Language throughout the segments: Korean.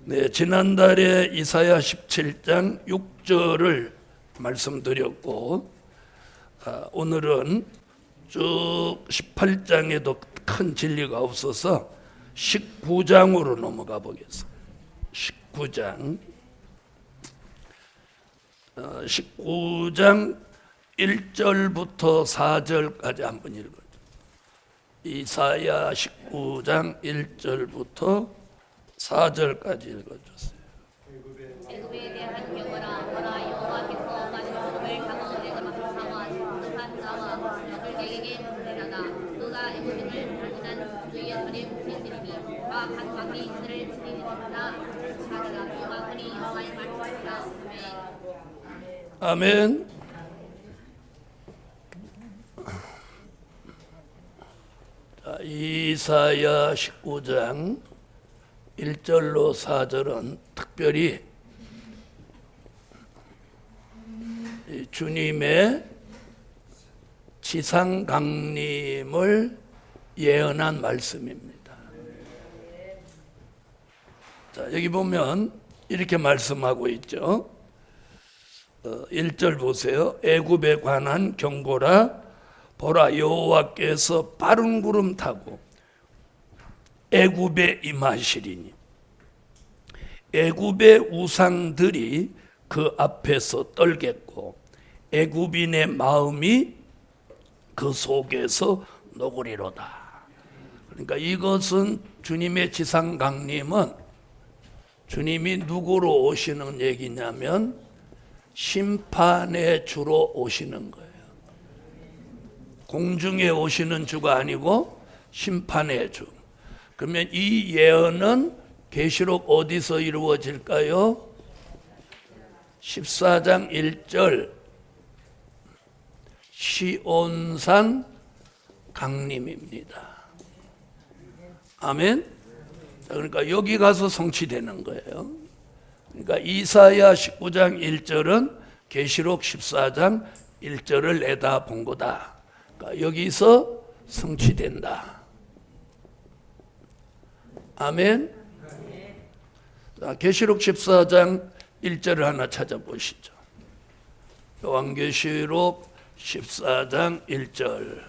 네, 지난달에 이사야 17장 6절을 말씀드렸고, 오늘은 쭉 18장에도 큰 진리가 없어서 19장으로 넘어가 보겠습니다. 19장 1절부터 4절까지 한번 읽어요. 이사야 19장 1절부터 4절까지 읽어주세요. 애굽에 대한 경고라. 보라, 여호와께서 마지막을 강하게 감하사 급한 나와 적을에게 보내라다. 그가 애굽인을 단순한 주의 손에 붙이시리니 각 각각이 그들을 치리니라. 하리라. 주가 그니 여호와의 말씀이라. 아멘. 자, 이사야 19장 1절로 4절은 특별히 주님의 지상 강림을 예언한 말씀입니다. 자, 여기 보면 이렇게 말씀하고 있죠. 1절 보세요. 애굽에 관한 경고라. 보라, 여호와께서 빠른 구름 타고 애굽에 임하시리니 애굽의 우상들이 그 앞에서 떨겠고 애굽인의 마음이 그 속에서 녹으리로다. 그러니까 이것은 주님의 지상 강림은 주님이 누구로 오시는 얘기냐면 심판의 주로 오시는 거예요. 공중에 오시는 주가 아니고 심판의 주. 그러면 이 예언은 계시록 어디서 이루어질까요? 14장 1절 시온산 강림입니다. 아멘. 그러니까 여기 가서 성취되는 거예요. 그러니까 이사야 19장 1절은 계시록 14장 1절을 내다본 거다. 그러니까 여기서 성취된다. 아멘. 자, 계시록 14장 1절을 하나 찾아보시죠. 요한계시록 14장 1절.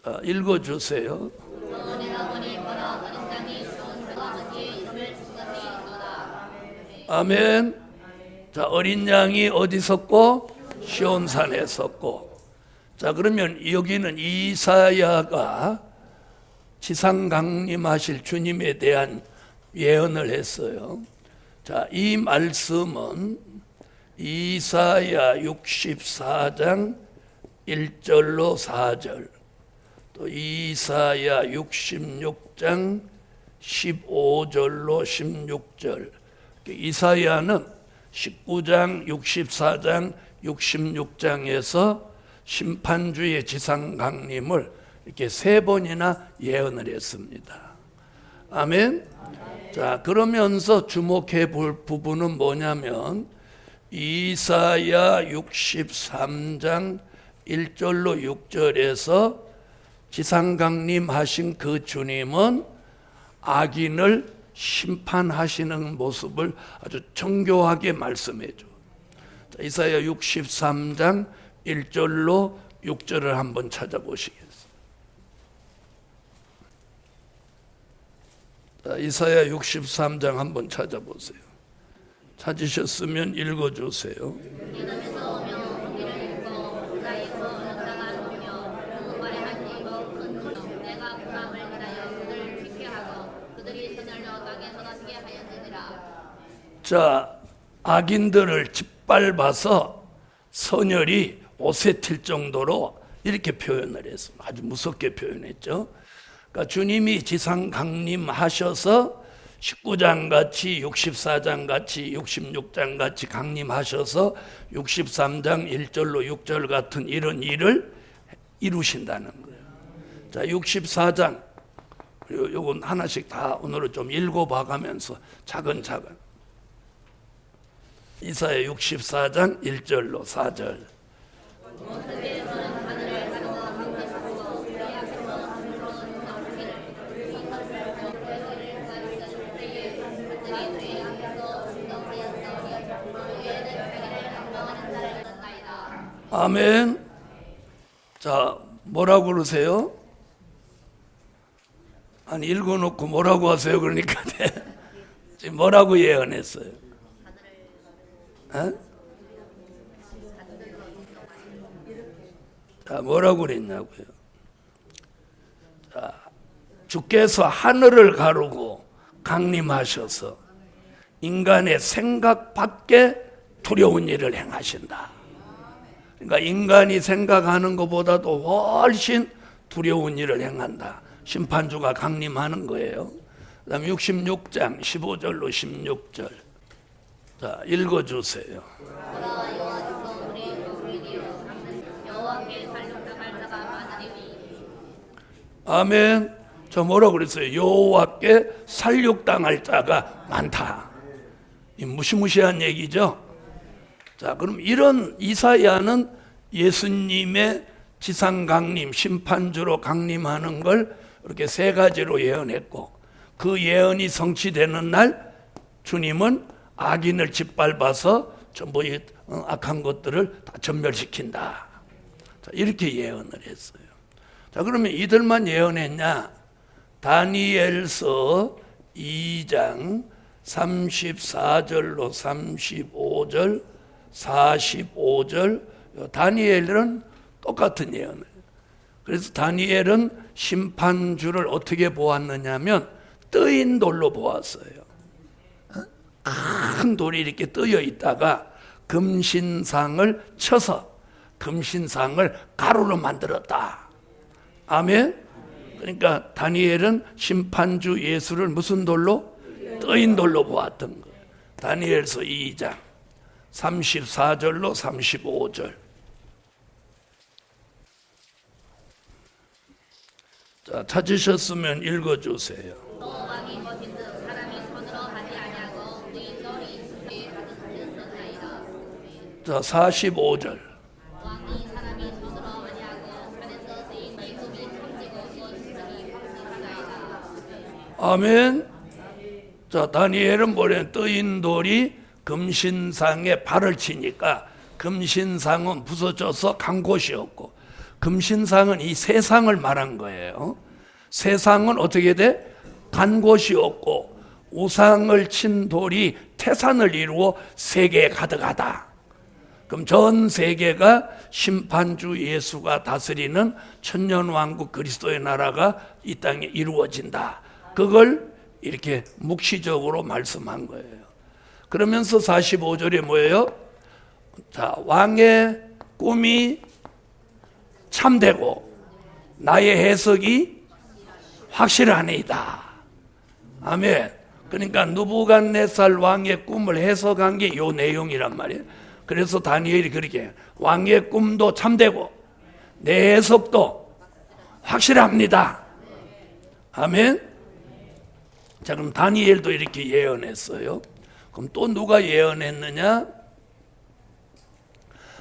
자, 읽어주세요. 아멘. 자, 어린 양이 어디 섰고? 시온산에 섰고. 자, 그러면 여기는 이사야가 지상 강림하실 주님에 대한 예언을 했어요. 자, 이 말씀은 이사야 64장 1절로 4절, 또 이사야 66장 15절로 16절. 이사야는 19장, 64장, 66장에서 심판주의 지상 강림을 이렇게 3번이나 예언을 했습니다. 아멘. 자, 그러면서 주목해 볼 부분은 뭐냐면 이사야 63장 1절로 6절에서 지상 강림하신 그 주님은 악인을 심판하시는 모습을 아주 정교하게 말씀해 줘. 자, 이사야 63장 1절로 6절을 한번 찾아보시겠습니다. 자, 이사야 63장 한번 찾아보세요. 찾으셨으면 읽어주세요. 자, 악인들을 짓밟아서 선열이 옷에 튈 정도로 이렇게 표현을 했습니다. 아주 무섭게 표현했죠. 그러니까 주님이 지상 강림하셔서 19장 같이 64장 같이 66장 같이 강림하셔서 63장 1절로 6절 같은 이런 일을 이루신다는 거예요. 자, 64장 요건 하나씩 다 오늘은 좀 읽어봐 가면서 차근차근. 이사야 64장 1절로 4절. 아멘. 자, 뭐라고 그러세요? 아니, 읽어놓고 뭐라고 하세요? 그러니까 지금 뭐라고 예언했어요? 어? 자, 뭐라고 그랬냐고요? 자, 주께서 하늘을 가르고 강림하셔서 인간의 생각 밖에 두려운 일을 행하신다. 그러니까 인간이 생각하는 것보다도 훨씬 두려운 일을 행한다. 심판주가 강림하는 거예요. 그 다음 66장 15절로 16절. 자, 읽어주세요. 보라 여호와께서 우리 주이되어 여호와께 살려당할 자가 많으리니. 아멘. 저 뭐라고 그랬어요? 여호와께 살육당할 자가 많다. 이 무시무시한 얘기죠. 자, 그럼 이런 이사야는 예수님의 지상 강림, 심판주로 강림하는 걸 이렇게 세 가지로 예언했고, 그 예언이 성취되는 날 주님은 악인을 짓밟아서 전부 이 악한 것들을 다 전멸시킨다. 자, 이렇게 예언을 했어요. 자, 그러면 이들만 예언했냐? 다니엘서 2장 34절로 35절, 45절, 다니엘은 똑같은 예언을. 그래서 다니엘은 심판주를 어떻게 보았느냐 하면 뜨인 돌로 보았어요. 큰 돌이 이렇게 뜨여 있다가 금신상을 쳐서 금신상을 가루로 만들었다. 아멘. 그러니까 다니엘은 심판주 예수를 무슨 돌로? 뜨인 돌로 보았던 거예요. 다니엘서 2장 34절로 35절. 자, 찾으셨으면 읽어주세요. 또 왕이 거신즉 사람이 손으로 하지 아니하고 그의 돌이 주에 가득하였나이다. 자, 45절. 왕이 사람이 손으로 아니하고 산에서 쓰인 이 금이 천지고 이 신성이 확실하나이다. 아멘. 자, 다니엘은 뭐래? 뜨인 돌이 금신상에 발을 치니까 금신상은 부서져서 간 곳이었고, 금신상은 이 세상을 말한 거예요. 세상은 어떻게 돼? 간 곳이었고, 우상을 친 돌이 태산을 이루어 세계에 가득하다. 그럼 전 세계가 심판주 예수가 다스리는 천년왕국 그리스도의 나라가 이 땅에 이루어진다. 그걸 이렇게 묵시적으로 말씀한 거예요. 그러면서 45절에 뭐예요? 자, 왕의 꿈이 참되고 나의 해석이 확실하니이다. 아멘. 그러니까 느부갓네살 왕의 꿈을 해석한 게 이 내용이란 말이에요. 그래서 다니엘이 그렇게 왕의 꿈도 참되고 내 해석도 확실합니다. 아멘. 자, 그럼 다니엘도 이렇게 예언했어요. 그럼 또 누가 예언했느냐?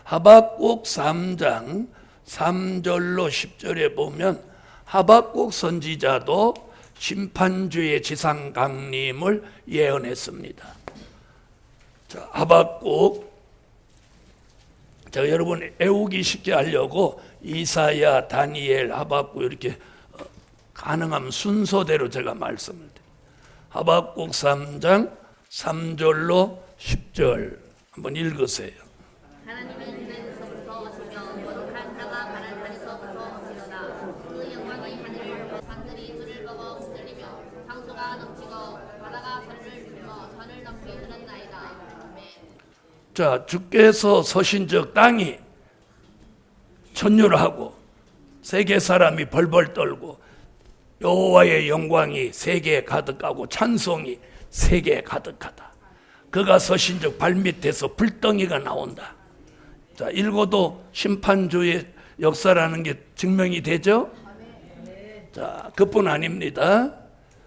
하박국 3장 3절로 10절에 보면 하박국 선지자도 심판주의 지상 강림을 예언했습니다. 자, 하박국. 자, 여러분 외우기 쉽게 하려고 이사야, 다니엘, 하박국 이렇게 가능하면 순서대로 제가 말씀을 드려요. 하박국 3장 3절로 10절 한번 읽으세요. 하나님은 하늘에서부터 오시며 거룩한 자가 가는 산에서부터 오시도다. 그 영광이 하늘을 산들이 주를 보고 흔들리며 상수가 넘치고 바다가 선을 품어 선을 넘게 흐른나이다. 아멘. 자, 주께서 서신 적 땅이 천율하고 세계 사람이 벌벌 떨고 여호와의 영광이 세계에 가득하고 찬송이 세계에 가득하다. 그가 서신 적 발밑에서 불덩이가 나온다. 자, 읽어도 심판주의 역사라는 게 증명이 되죠? 자, 그뿐 아닙니다.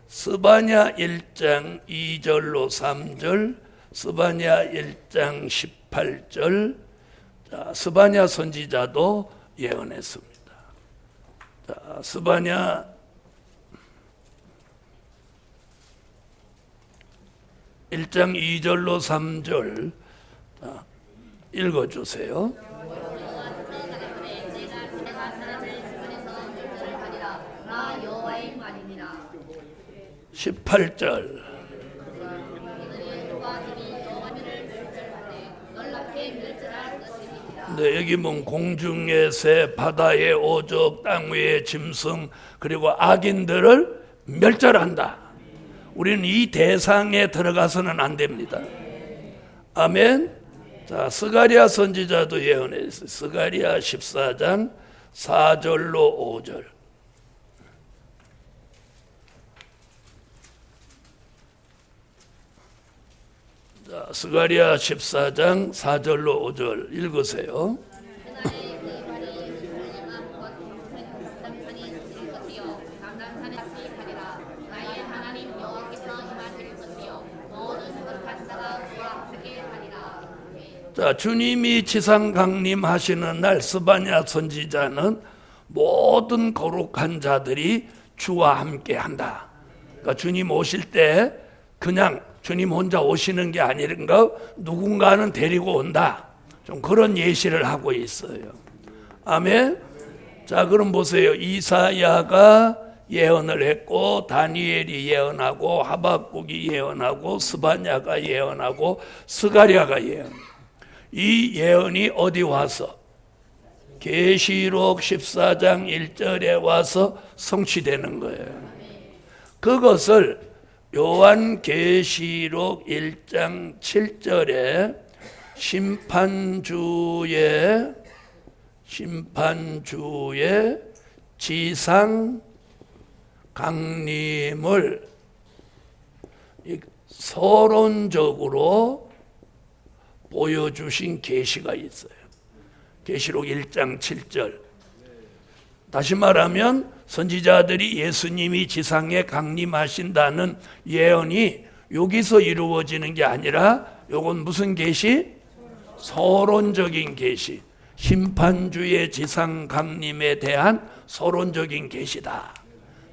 스바냐 1장 2절로 3절, 스바냐 1장 18절. 자, 스바냐 선지자도 예언했습니다. 자, 스바냐 1장 2절로 3절 읽어주세요. 사람을 지선에서 멸절을 하리라. 나 여호와의 말이니라. 18절. 이들이 누가 집이 여호와를 멸절하되 놀랍게 멸절할 것이니라. 네, 여기 보면 공중의 새, 바다의 오족, 땅 위의 짐승, 그리고 악인들을 멸절한다. 우리는 이 대상에 들어가서는 안 됩니다. 아멘. 자, 스가랴 선지자도 예언했어요. 스가랴 14장 4절로 5절. 자, 스가랴 14장 4절로 5절 읽으세요. 그날에 그 말이 훌륭한 것 단판이 있을 것이요 강단산에 다시 가리라. 나의 하나님 여호와께서 임하실 것이요 모든 거룩한 자가 그와 함께 하리라. 아멘. 자, 주님이 지상 강림하시는 날 스바냐 선지자는 모든 거룩한 자들이 주와 함께 한다. 그러니까 주님 오실 때 그냥 주님 혼자 오시는 게 아닌가, 누군가는 데리고 온다. 좀 그런 예시를 하고 있어요. 아멘. 자, 그럼 보세요. 이사야가 예언을 했고, 다니엘이 예언하고, 하박국이 예언하고, 스바냐가 예언하고, 스가랴가 예언. 이 예언이 어디 와서? 계시록 14장 1절에 와서 성취되는 거예요. 그것을 요한계시록 1장 7절에 심판주의 지상 강림을 서론적으로 보여주신 계시가 있어요. 계시록 1장 7절. 다시 말하면 선지자들이 예수님이 지상에 강림하신다는 예언이 여기서 이루어지는 게 아니라 요건 무슨 계시? 서론적인 계시. 심판주의 지상 강림에 대한 서론적인 계시다.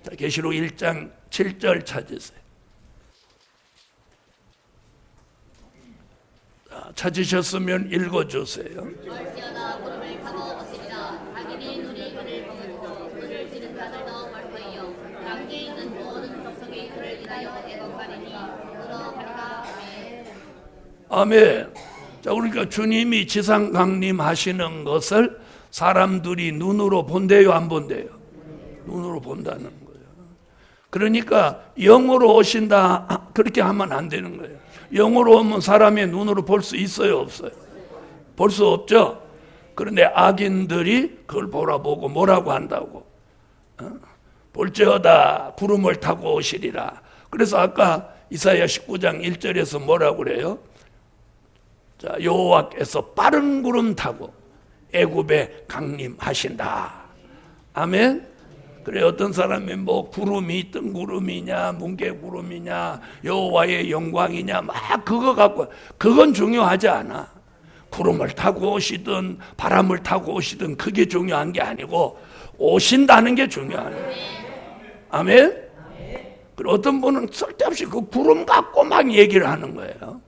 자, 계시록 1장 7절 찾으세요. 자, 찾으셨으면 읽어주세요. 얼지어다 구름을 타고 오시리라. 자기네 눈이 그를 보고 그를 지는 자들도 말거이요 땅에 있는 모든 족속이 그를 인하여 애곡하리니 그러하리라. 아멘. 아멘. 자, 그러니까 주님이 지상 강림하시는 것을 사람들이 눈으로 본대요, 안 본대요? 눈으로 본다는 거예요. 그러니까 영으로 오신다 그렇게 하면 안 되는 거예요. 영으로 오면 사람의 눈으로 볼 수 있어요, 없어요? 볼 수 없죠. 그런데 악인들이 그걸 보라보고 뭐라고 한다고? 볼지어다 구름을 타고 오시리라. 그래서 아까 이사야 19장 1절에서 뭐라고 그래요? 자, 여호와께서 빠른 구름 타고 애굽에 강림하신다. 아멘. 그래, 어떤 사람이 뭐 구름이 뜬구름이냐 뭉게구름이냐 여호와의 영광이냐 막 그거 갖고, 그건 중요하지 않아. 구름을 타고 오시든 바람을 타고 오시든 그게 중요한 게 아니고 오신다는 게 중요하네. 아멘. 그리고 어떤 분은 쓸데없이 그 구름 갖고 막 얘기를 하는 거예요.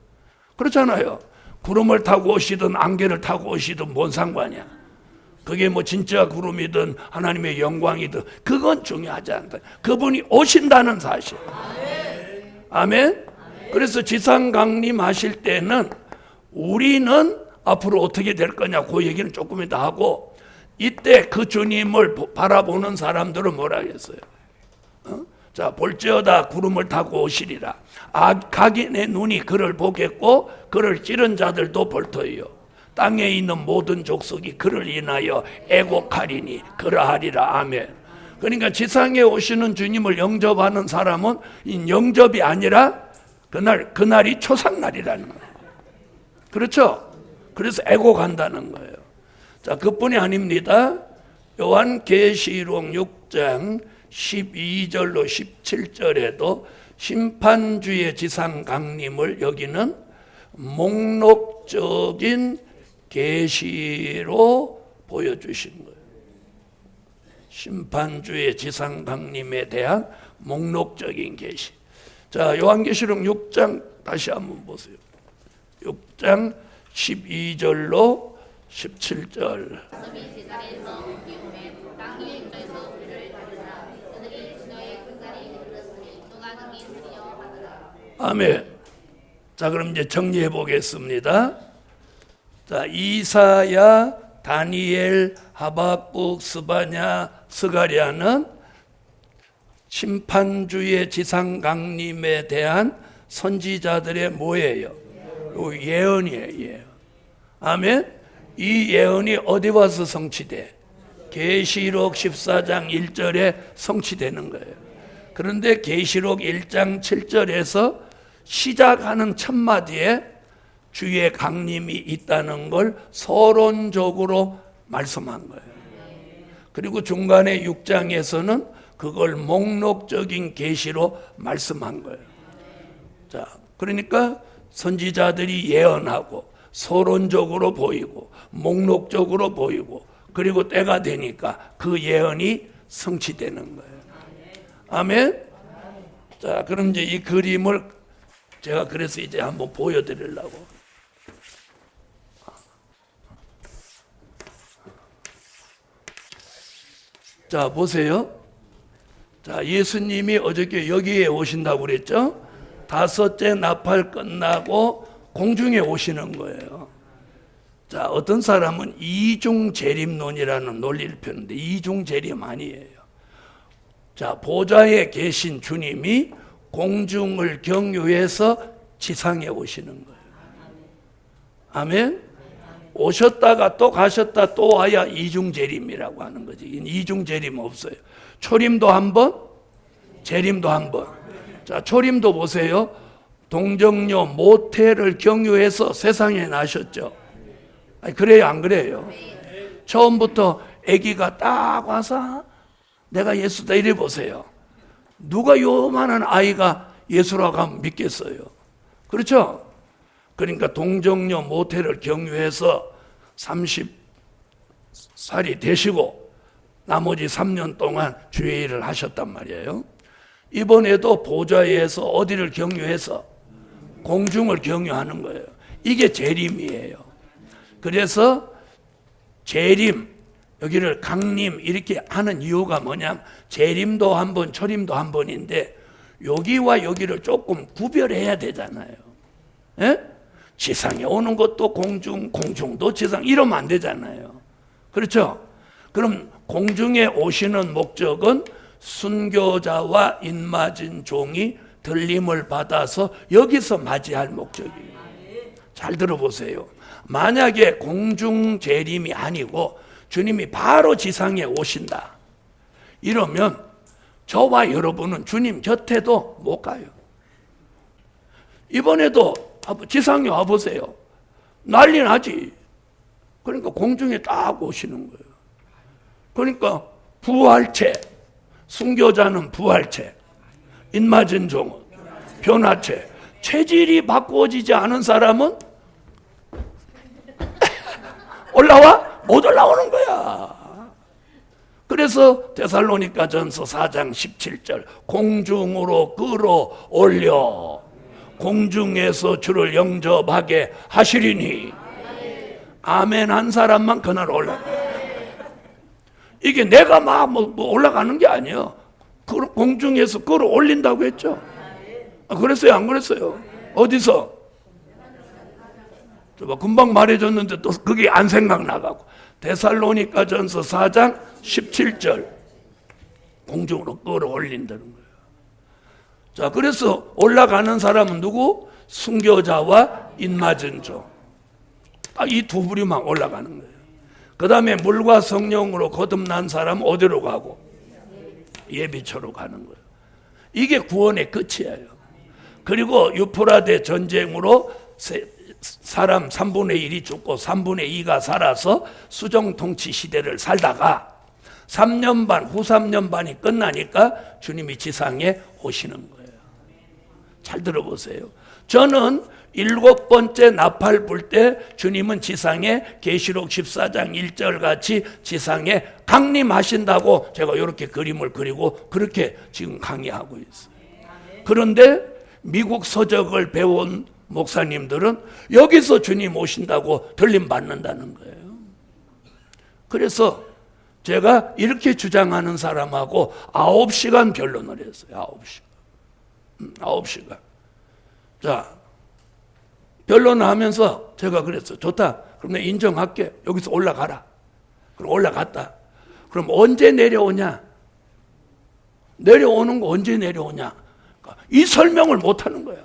그렇잖아요. 구름을 타고 오시든 안개를 타고 오시든 뭔 상관이야. 그게 뭐 진짜 구름이든 하나님의 영광이든 그건 중요하지 않다. 그분이 오신다는 사실. 아멘. 그래서 지상 강림하실 때는 우리는 앞으로 어떻게 될 거냐 그 얘기는 조금 이따 하고, 이때 그 주님을 바라보는 사람들은 뭐라 했어요? 자, 볼지어다 구름을 타고 오시리라. 각인의 눈이 그를 보겠고 그를 찌른 자들도 볼 터이요 땅에 있는 모든 족속이 그를 인하여 애곡하리니 그러하리라. 아멘. 그러니까 지상에 오시는 주님을 영접하는 사람은 이 영접이 아니라 그날이 초상날이라는 거예요. 그렇죠? 그래서 애곡한다는 거예요. 자, 그뿐이 아닙니다. 요한계시록 6장 12절로 17절에도 심판주의 지상 강림을 여기는 목록적인 계시로 보여주신 거예요. 심판주의 지상 강림에 대한 목록적인 계시. 자, 요한계시록 6장 다시 한번 보세요. 6장 12절로 17절. 말씀이 제자리에서 옮기 오매 땅 일터에서 우리를 가르라. 그들이 그녀의 큰 자리에 이르렀으니 누가 능히 쓰리요 하더라. 아멘. 자, 그럼 이제 정리해 보겠습니다. 자, 이사야, 다니엘, 하박국, 스바냐, 스가랴는 심판주의 지상 강림에 대한 선지자들의 뭐예요? 예언이에요. 예언. 아멘. 이 예언이 어디 와서 성취돼? 계시록 14장 1절에 성취되는 거예요. 그런데 계시록 1장 7절에서 시작하는 첫 마디에 주의 강림이 있다는 걸 서론적으로 말씀한 거예요. 그리고 중간에 6장에서는 그걸 목록적인 계시로 말씀한 거예요. 자, 그러니까 선지자들이 예언하고 서론적으로 보이고 목록적으로 보이고 그리고 때가 되니까 그 예언이 성취되는 거예요. 아멘. 자, 그럼 이제 이 그림을 제가 그래서 이제 한번 보여드리려고. 자, 보세요. 자, 예수님이 어저께 여기에 오신다고 그랬죠? 다섯째 나팔 끝나고 공중에 오시는 거예요. 자, 어떤 사람은 이중재림론이라는 논리를 펴는데 이중재림 아니에요. 자, 보좌에 계신 주님이 공중을 경유해서 지상에 오시는 거예요. 아멘? 오셨다가 또 가셨다 또 와야 이중재림이라고 하는 거지. 이중재림 없어요. 초림도 한 번, 재림도 한 번. 자, 초림도 보세요. 동정녀 모태를 경유해서 세상에 나셨죠. 아니, 그래요, 안 그래요? 처음부터 아기가 딱 와서 내가 예수다 이래 보세요. 누가 요만한 아이가 예수라고 하면 믿겠어요? 그렇죠? 그러니까 동정녀 모태를 경유해서 30살이 되시고 나머지 3년 동안 주의 일을 하셨단 말이에요. 이번에도 보좌에서 어디를 경유해서 공중을 경유하는 거예요. 이게 재림이에요. 그래서 재림, 여기를 강림 이렇게 하는 이유가 뭐냐면 재림도 한 번, 초림도 한 번인데 여기와 여기를 조금 구별해야 되잖아요. 예? 지상에 오는 것도 공중, 공중도 지상 이러면 안 되잖아요. 그렇죠? 그럼 공중에 오시는 목적은 순교자와 인맞은 종이 들림을 받아서 여기서 맞이할 목적이에요. 잘 들어보세요. 만약에 공중 재림이 아니고 주님이 바로 지상에 오신다 이러면 저와 여러분은 주님 곁에도 못 가요. 이번에도 지상에 와보세요. 난리 나지. 그러니까 공중에 딱 오시는 거예요. 그러니까 부활체, 순교자는 부활체, 인맞은 종은 변화체. 체질이 바꾸어지지 않은 사람은 올라와? 못 올라오는 거야. 그래서 데살로니가전서 4장 17절 공중으로 끌어올려 공중에서 주를 영접하게 하시리니 아멘 한 사람만 그날 올라가. 이게 내가 막 올라가는 게 아니에요. 공중에서 끌어올린다고 했죠. 그랬어요? 안 그랬어요? 어디서? 금방 말해줬는데 또 그게 안 생각나가고. 데살로니가전서 4장 17절 공중으로 끌어올린다는 거예요. 자, 그래서 올라가는 사람은 누구? 순교자와 인맞은 종. 이 두 부류만 올라가는 거예요. 그 다음에 물과 성령으로 거듭난 사람은 어디로 가고? 예비처로 가는 거예요. 이게 구원의 끝이에요. 그리고 유프라데 전쟁으로 사람 3분의 1이 죽고 3분의 2가 살아서 수정통치 시대를 살다가 3년 반, 후 3년 반이 끝나니까 주님이 지상에 오시는 거예요. 잘 들어보세요. 저는 7번째 나팔 불 때 주님은 지상에 계시록 14장 1절 같이 지상에 강림하신다고 제가 이렇게 그림을 그리고 그렇게 지금 강의하고 있어요. 그런데 미국 서적을 배운 목사님들은 여기서 주님 오신다고 들림 받는다는 거예요. 그래서 제가 이렇게 주장하는 사람하고 9시간 변론을 했어요. 9시간. 9시간. 자, 변론을 하면서 제가 그랬어요. 좋다. 그럼 내가 인정할게. 여기서 올라가라. 그럼 올라갔다. 그럼 언제 내려오냐? 내려오는 거 언제 내려오냐? 이 설명을 못 하는 거야.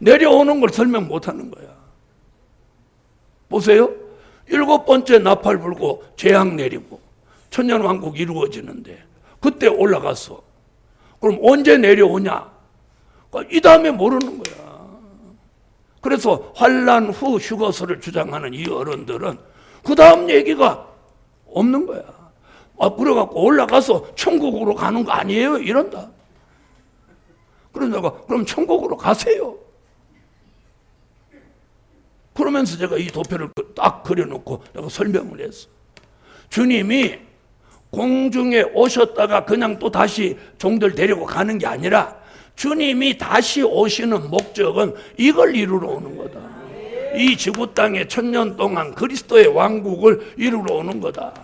내려오는 걸 설명 못 하는 거야. 보세요. 7번째 나팔 불고 재앙 내리고 천년왕국 이루어지는데 그때 올라갔어. 그럼 언제 내려오냐? 이 다음에 모르는 거야. 그래서 환란 후 휴거설을 주장하는 이 어른들은 그 다음 얘기가 없는 거야. 그래갖고 올라가서 천국으로 가는 거 아니에요? 이런다. 그래서 내가 그럼 천국으로 가세요. 그러면서 제가 이 도표를 딱 그려놓고 내가 설명을 했어. 주님이 공중에 오셨다가 그냥 또 다시 종들 데리고 가는 게 아니라 주님이 다시 오시는 목적은 이걸 이루러 오는 거다. 이 지구 땅에 1000년 동안 그리스도의 왕국을 이루러 오는 거다.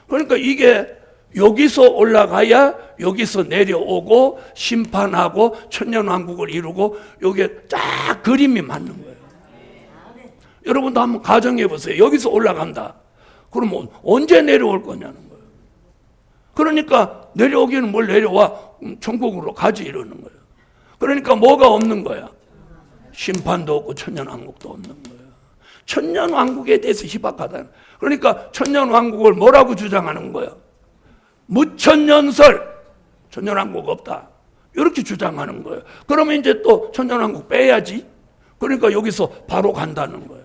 그러니까 이게 여기서 올라가야 여기서 내려오고 심판하고 1000년 왕국을 이루고 이게 딱 그림이 맞는 거예요. 여러분도 한번 가정해 보세요. 여기서 올라간다. 그러면 언제 내려올 거냐는 거예요. 그러니까 내려오기는 뭘 내려와? 천국으로 가지 이러는 거예요. 그러니까 뭐가 없는 거야? 심판도 없고 1000년 왕국도 없는 거예요. 1000년 왕국에 대해서 희박하다. 그러니까 1000년 왕국을 뭐라고 주장하는 거예요? 무천년설, 1000년 왕국 없다. 이렇게 주장하는 거예요. 그러면 이제 또 1000년 왕국 빼야지. 그러니까 여기서 바로 간다는 거예요.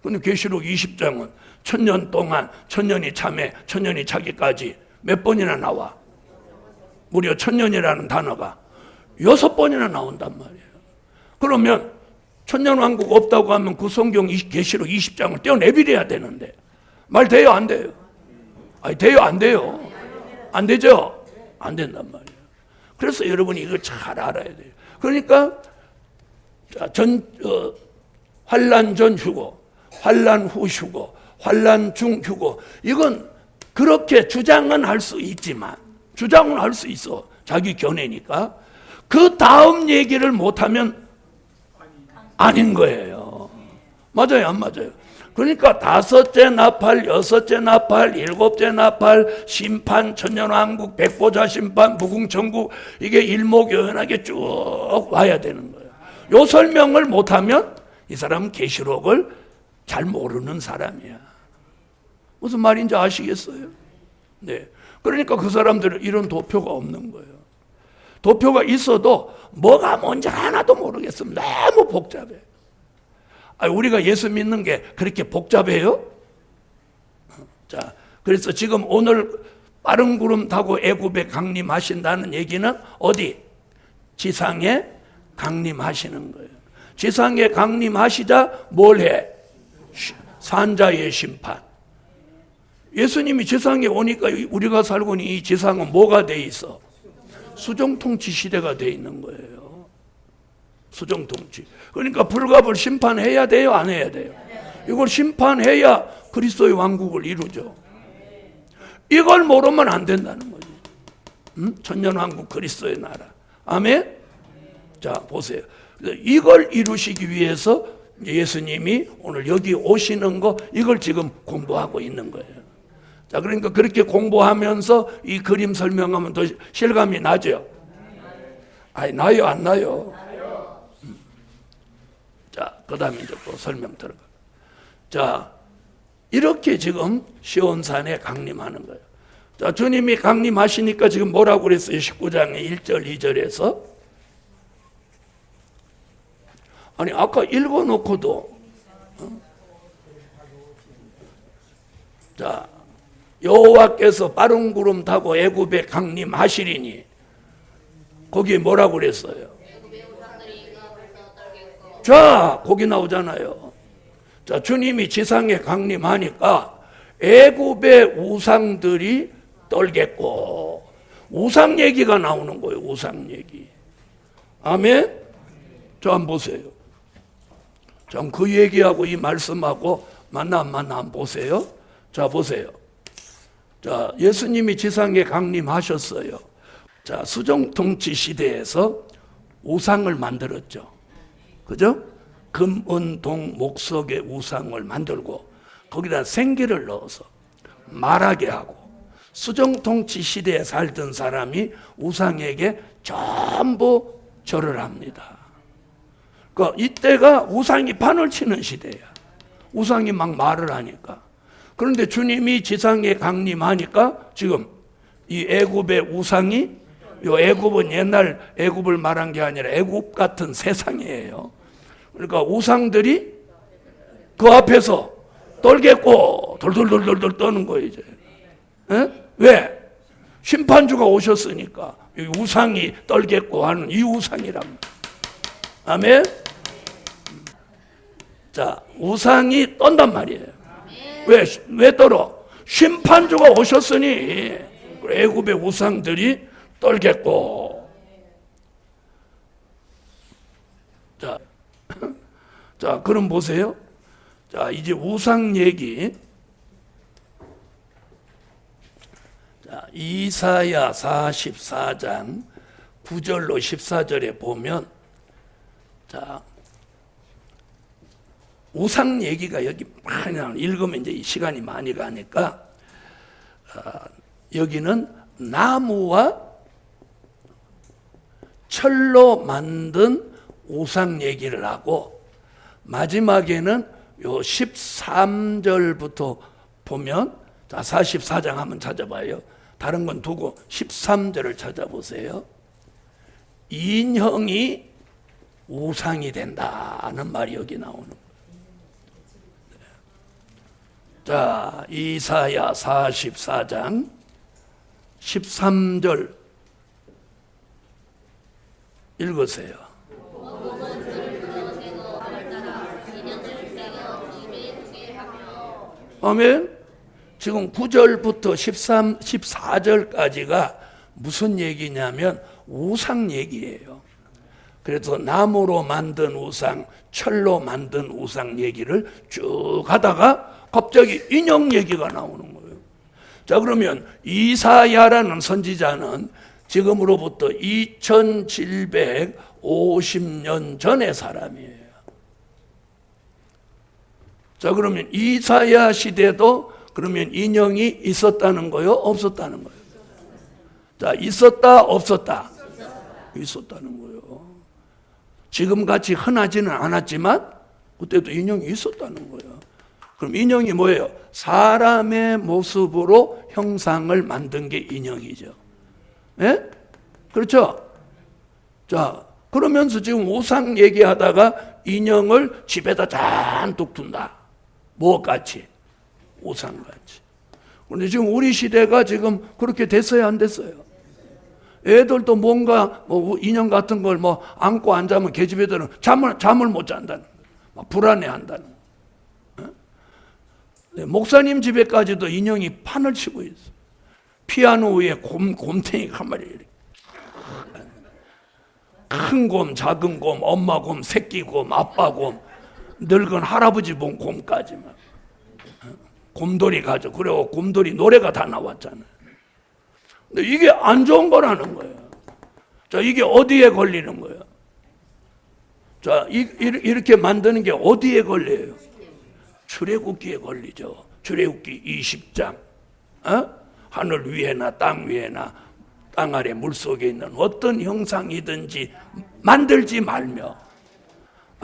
근데 계시록 20장은 1000년 동안 1000년이 참에 1000년이 차기까지 몇 번이나 나와? 무려 1000년이라는 단어가 6번이나 나온단 말이에요. 그러면 1000년 왕국 없다고 하면 그 성경 계시록 20장을 떼어내버려야 되는데 말 돼요? 안 돼요? 아니 돼요? 안 돼요? 안 되죠? 안 된단 말이에요. 그래서 여러분이 이걸 잘 알아야 돼요. 그러니까 환란 전 휴거, 환란 후 휴거, 환란 중 휴거, 이건 그렇게 주장은 할 수 있지만, 주장은 할 수 있어. 자기 견해니까. 그 다음 얘기를 못하면 아닌 거예요. 맞아요, 안 맞아요? 그러니까 5째 나팔, 6째 나팔, 7째 나팔, 심판, 천년왕국, 백보자 심판, 무궁천국, 이게 일목요연하게 쭉 와야 되는 거예요. 요 설명을 못하면 이 사람은 계시록을 잘 모르는 사람이야. 무슨 말인지 아시겠어요? 네. 그러니까 그 사람들은 이런 도표가 없는 거예요. 도표가 있어도 뭐가 뭔지 하나도 모르겠으면 너무 복잡해. 우리가 예수 믿는 게 그렇게 복잡해요? 자, 그래서 지금 오늘 빠른 구름 타고 애굽에 강림하신다는 얘기는 어디? 지상에 강림하시는 거예요. 지상에 강림하시자 뭘 해? 산자의 심판. 예수님이 지상에 오니까 우리가 살고 있는 이 지상은 뭐가 돼 있어? 수정통치 시대가 돼 있는 거예요. 수정통치. 그러니까 불갑을 심판해야 돼요? 안 해야 돼요? 이걸 심판해야 그리스도의 왕국을 이루죠. 이걸 모르면 안 된다는 거지. 천년왕국 그리스도의 나라. 아멘? 자, 보세요. 이걸 이루시기 위해서 예수님이 오늘 여기 오시는 거, 이걸 지금 공부하고 있는 거예요. 자, 그러니까 그렇게 공부하면서 이 그림 설명하면 더 실감이 나죠? 아니, 나요, 안 나요? 자, 그 다음에 이제 또 설명 들어가. 자, 이렇게 지금 시온산에 강림하는 거예요. 자, 주님이 강림하시니까 지금 뭐라고 그랬어요? 19장의 1절, 2절에서. 아니, 아까 읽어놓고도, 자, 여호와께서 빠른 구름 타고 애굽에 강림하시리니, 거기에 뭐라고 그랬어요? 자, 거기 나오잖아요. 자, 주님이 지상에 강림하니까 애굽의 우상들이 떨겠고, 우상 얘기가 나오는 거예요. 우상 얘기. 아멘? 자, 한번 보세요. 참 그 얘기하고 이 말씀하고 맞나 안 맞나 한번 보세요. 자, 보세요. 자, 예수님이 지상에 강림하셨어요. 자, 수정통치 시대에서 우상을 만들었죠. 그죠? 금, 은, 동, 목석의 우상을 만들고 거기다 생기를 넣어서 말하게 하고, 수정통치 시대에 살던 사람이 우상에게 전부 절을 합니다. 그러니까 이때가 우상이 판을 치는 시대야. 우상이 막 말을 하니까. 그런데 주님이 지상에 강림하니까 지금 이 애굽의 우상이, 요 애굽은 옛날 애굽을 말한 게 아니라 애굽 같은 세상이에요. 그러니까 우상들이 그 앞에서 떨겠고 돌돌돌돌돌 떠는 거예요 이제. 에? 왜? 심판주가 오셨으니까 이 우상이 떨겠고 하는 이 우상이란 말이에요. 아멘. 자, 우상이 떤단 말이에요. 왜 떨어? 심판주가 오셨으니 애굽의 우상들이 떨겠고. 자, 그럼 보세요. 자, 이제 우상 얘기. 자, 이사야 44장 9절로 14절에 보면, 자, 우상 얘기가 여기 많이 나오는, 읽으면 이제 시간이 많이 가니까, 여기는 나무와 철로 만든 우상 얘기를 하고, 마지막에는 요 13절부터 보면, 자, 44장 한번 찾아봐요. 다른 건 두고 13절을 찾아보세요. 인형이 우상이 된다는 말이 여기 나오는 거예요. 자, 이사야 44장 13절 읽으세요. 아멘. 지금 9절부터 14절까지가 무슨 얘기냐면 우상 얘기예요. 그래서 나무로 만든 우상, 철로 만든 우상 얘기를 쭉 하다가 갑자기 인형 얘기가 나오는 거예요. 자, 그러면 이사야라는 선지자는 지금으로부터 2750년 전의 사람이에요. 자, 그러면 이사야 시대도 그러면 인형이 있었다는 거요? 없었다는 거예요? 자, 있었다, 없었다? 있었다는 거예요. 지금같이 흔하지는 않았지만 그때도 인형이 있었다는 거예요. 그럼 인형이 뭐예요? 사람의 모습으로 형상을 만든 게 인형이죠. 예? 그렇죠? 자, 그러면서 지금 우상 얘기하다가 인형을 집에다 잔뜩 둔다. 무엇같이? 우상같이. 그런데 지금 우리 시대가 지금 그렇게 됐어요, 안 됐어요? 애들도 뭔가 뭐 인형 같은 걸 뭐 안고 앉으면 계집애들은 잠을 못 잔다는 거예요. 막 불안해한다는 거예요. 네, 목사님 집에까지도 인형이 판을 치고 있어. 피아노 위에 곰탱이가 한 마리 이렇게. 큰 곰, 작은 곰, 엄마 곰, 새끼 곰, 아빠 곰, 늙은 할아버지 곰까지만. 곰돌이 가죠. 그리고 곰돌이 노래가 다 나왔잖아요. 근데 이게 안 좋은 거라는 거예요. 자, 이게 어디에 걸리는 거예요? 자, 이렇게 만드는 게 어디에 걸려요? 출애굽기에 걸리죠. 출애굽기 20장. 하늘 위에나 땅 위에나 땅 아래 물 속에 있는 어떤 형상이든지 만들지 말며.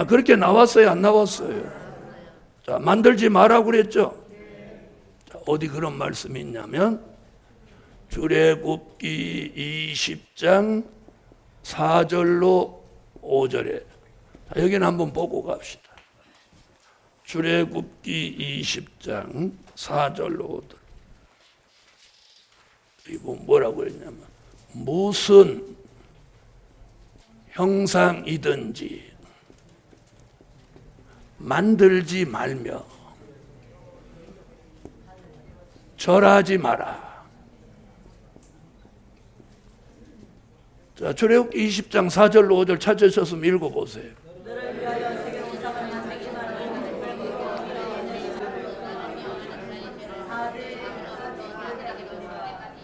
그렇게 나왔어요, 안 나왔어요? 자, 만들지 말라고 그랬죠. 자, 어디 그런 말씀이 있냐면 출애굽기 20장 4절로 5절에, 자, 여기는 한번 보고 갑시다. 출애굽기 20장 4절로 5절. 이거 뭐라고 했냐면 무슨 형상이든지 만들지 말며 절하지 마라. 자, 출애굽기 20장 4절로 5절 찾으셨으면 읽어보세요.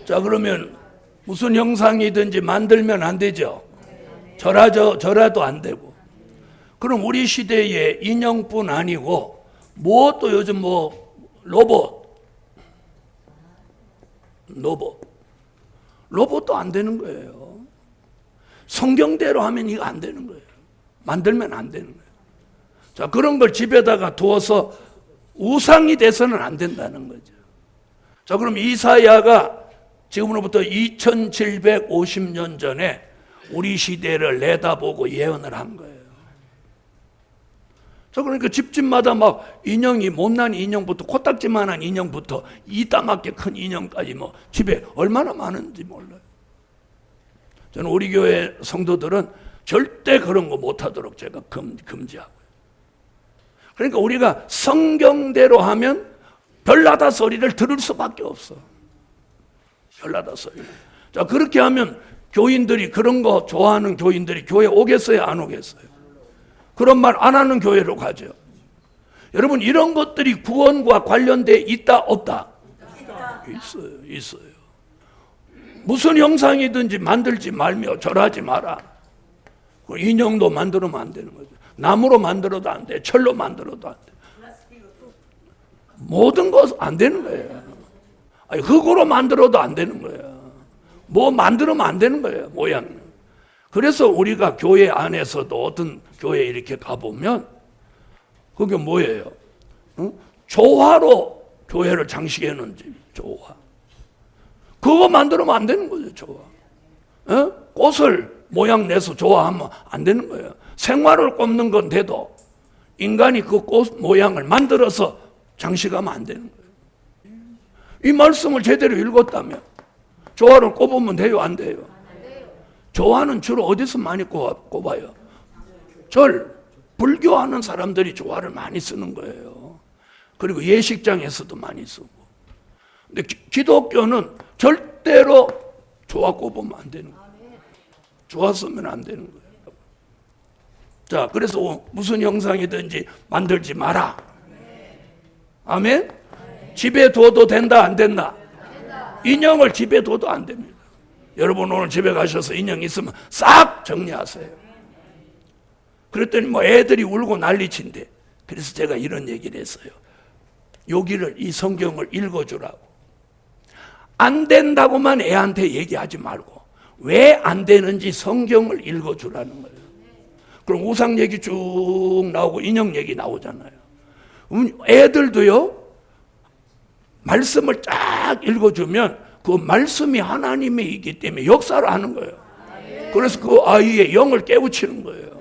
자, 그러면 무슨 형상이든지 만들면 안 되죠. 절하도 안 되고. 그럼 우리 시대에 인형뿐 아니고 뭐 또 요즘 뭐 로봇도 안 되는 거예요. 성경대로 하면 이거 안 되는 거예요. 만들면 안 되는 거예요. 자, 그런 걸 집에다가 두어서 우상이 돼서는 안 된다는 거죠. 자, 그럼 이사야가 지금으로부터 2750년 전에 우리 시대를 내다보고 예언을 한 거예요. 자, 그러니까 집집마다 막 인형이, 못난 인형부터, 코딱지만한 인형부터 이따맣게 큰 인형까지 뭐 집에 얼마나 많은지 몰라요. 저는 우리 교회 성도들은 절대 그런 거 못하도록 제가 금지하고요. 그러니까 우리가 성경대로 하면 별나다 소리를 들을 수밖에 없어. 별나다 소리. 자, 그렇게 하면 교인들이, 그런 거 좋아하는 교인들이 교회 오겠어요, 안 오겠어요? 그런 말 안 하는 교회로 가죠. 여러분, 이런 것들이 구원과 관련돼 있다, 없다? 있어요. 무슨 형상이든지 만들지 말며 절하지 마라. 인형도 만들면 안 되는 거죠. 나무로 만들어도 안 돼. 철로 만들어도 안 돼. 모든 것 안 되는 거예요. 아니, 흙으로 만들어도 안 되는 거예요. 뭐 만들면 안 되는 거예요, 모양. 그래서 우리가 교회 안에서도 어떤 교회에 이렇게 가보면 그게 뭐예요? 조화로 교회를 장식해 놓은 집, 조화. 그거 만들면 안 되는 거죠, 조화. 꽃을 모양 내서 조화하면 안 되는 거예요. 생화를 꼽는 건 돼도 인간이 그 꽃 모양을 만들어서 장식하면 안 되는 거예요. 이 말씀을 제대로 읽었다면 조화를 꼽으면 돼요, 안 돼요? 조화는 주로 어디서 많이 꼽아요? 불교하는 사람들이 조화를 많이 쓰는 거예요. 그리고 예식장에서도 많이 쓰고. 근데 기독교는 절대로 조화 꼽으면 안 되는 거예요. 조화 쓰면 안 되는 거예요. 자, 그래서 무슨 형상이든지 만들지 마라. 아멘? 집에 둬도 된다, 안 된다? 인형을 집에 둬도 안 됩니다. 여러분 오늘 집에 가셔서 인형 있으면 싹 정리하세요. 그랬더니 뭐 애들이 울고 난리친대. 그래서 제가 이런 얘기를 했어요. 여기를, 이 성경을 읽어주라고. 안 된다고만 애한테 얘기하지 말고 왜 안 되는지 성경을 읽어주라는 거예요. 그럼 우상 얘기 쭉 나오고 인형 얘기 나오잖아요. 애들도요, 말씀을 쫙 읽어주면 그 말씀이 하나님이기 때문에 역사를 하는 거예요. 그래서 그 아이의 영을 깨우치는 거예요.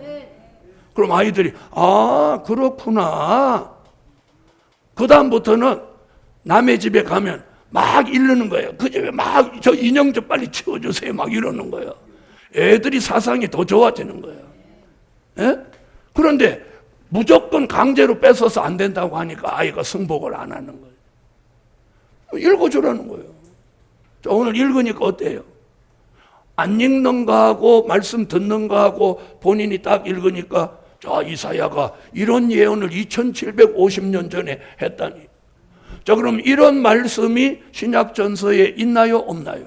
그럼 아이들이, 아, 그렇구나. 그 다음부터는 남의 집에 가면 막 이르는 거예요. 그 집에 막 저 인형 좀 빨리 치워주세요. 막 이러는 거예요. 애들이 사상이 더 좋아지는 거예요. 예? 그런데 무조건 강제로 뺏어서 안 된다고 하니까 아이가 승복을 안 하는 거예요. 읽어주라는 거예요. 자, 오늘 읽으니까 어때요? 안 읽는 거하고 말씀 듣는 거하고 본인이 딱 읽으니까, 자, 이사야가 이런 예언을 2750년 전에 했다니. 자, 그럼 이런 말씀이 신약전서에 있나요, 없나요?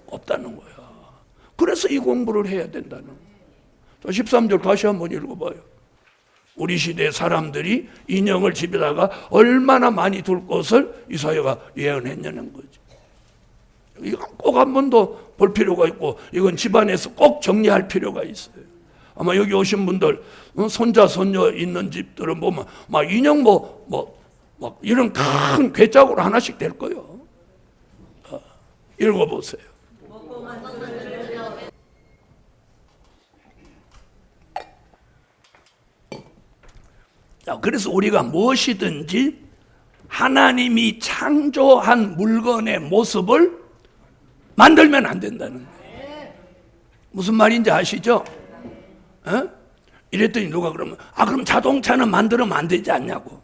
없다는 거야. 그래서 이 공부를 해야 된다는 거야. 자, 13절 다시 한번 읽어봐요. 우리 시대 사람들이 인형을 집에다가 얼마나 많이 둘 것을 이사야가 예언했냐는 거지. 이건 꼭 한 번 더 볼 필요가 있고, 이건 집안에서 꼭 정리할 필요가 있어요. 아마 여기 오신 분들, 손자, 손녀 있는 집들은 보면, 막 인형 막 이런 큰 괴짝으로 하나씩 될 거예요. 읽어보세요. 자, 그래서 우리가 무엇이든지 하나님이 창조한 물건의 모습을 만들면 안 된다는 거예요. 무슨 말인지 아시죠? 이랬더니 누가 그러면, 그럼 자동차는 만들면 안 되지 않냐고.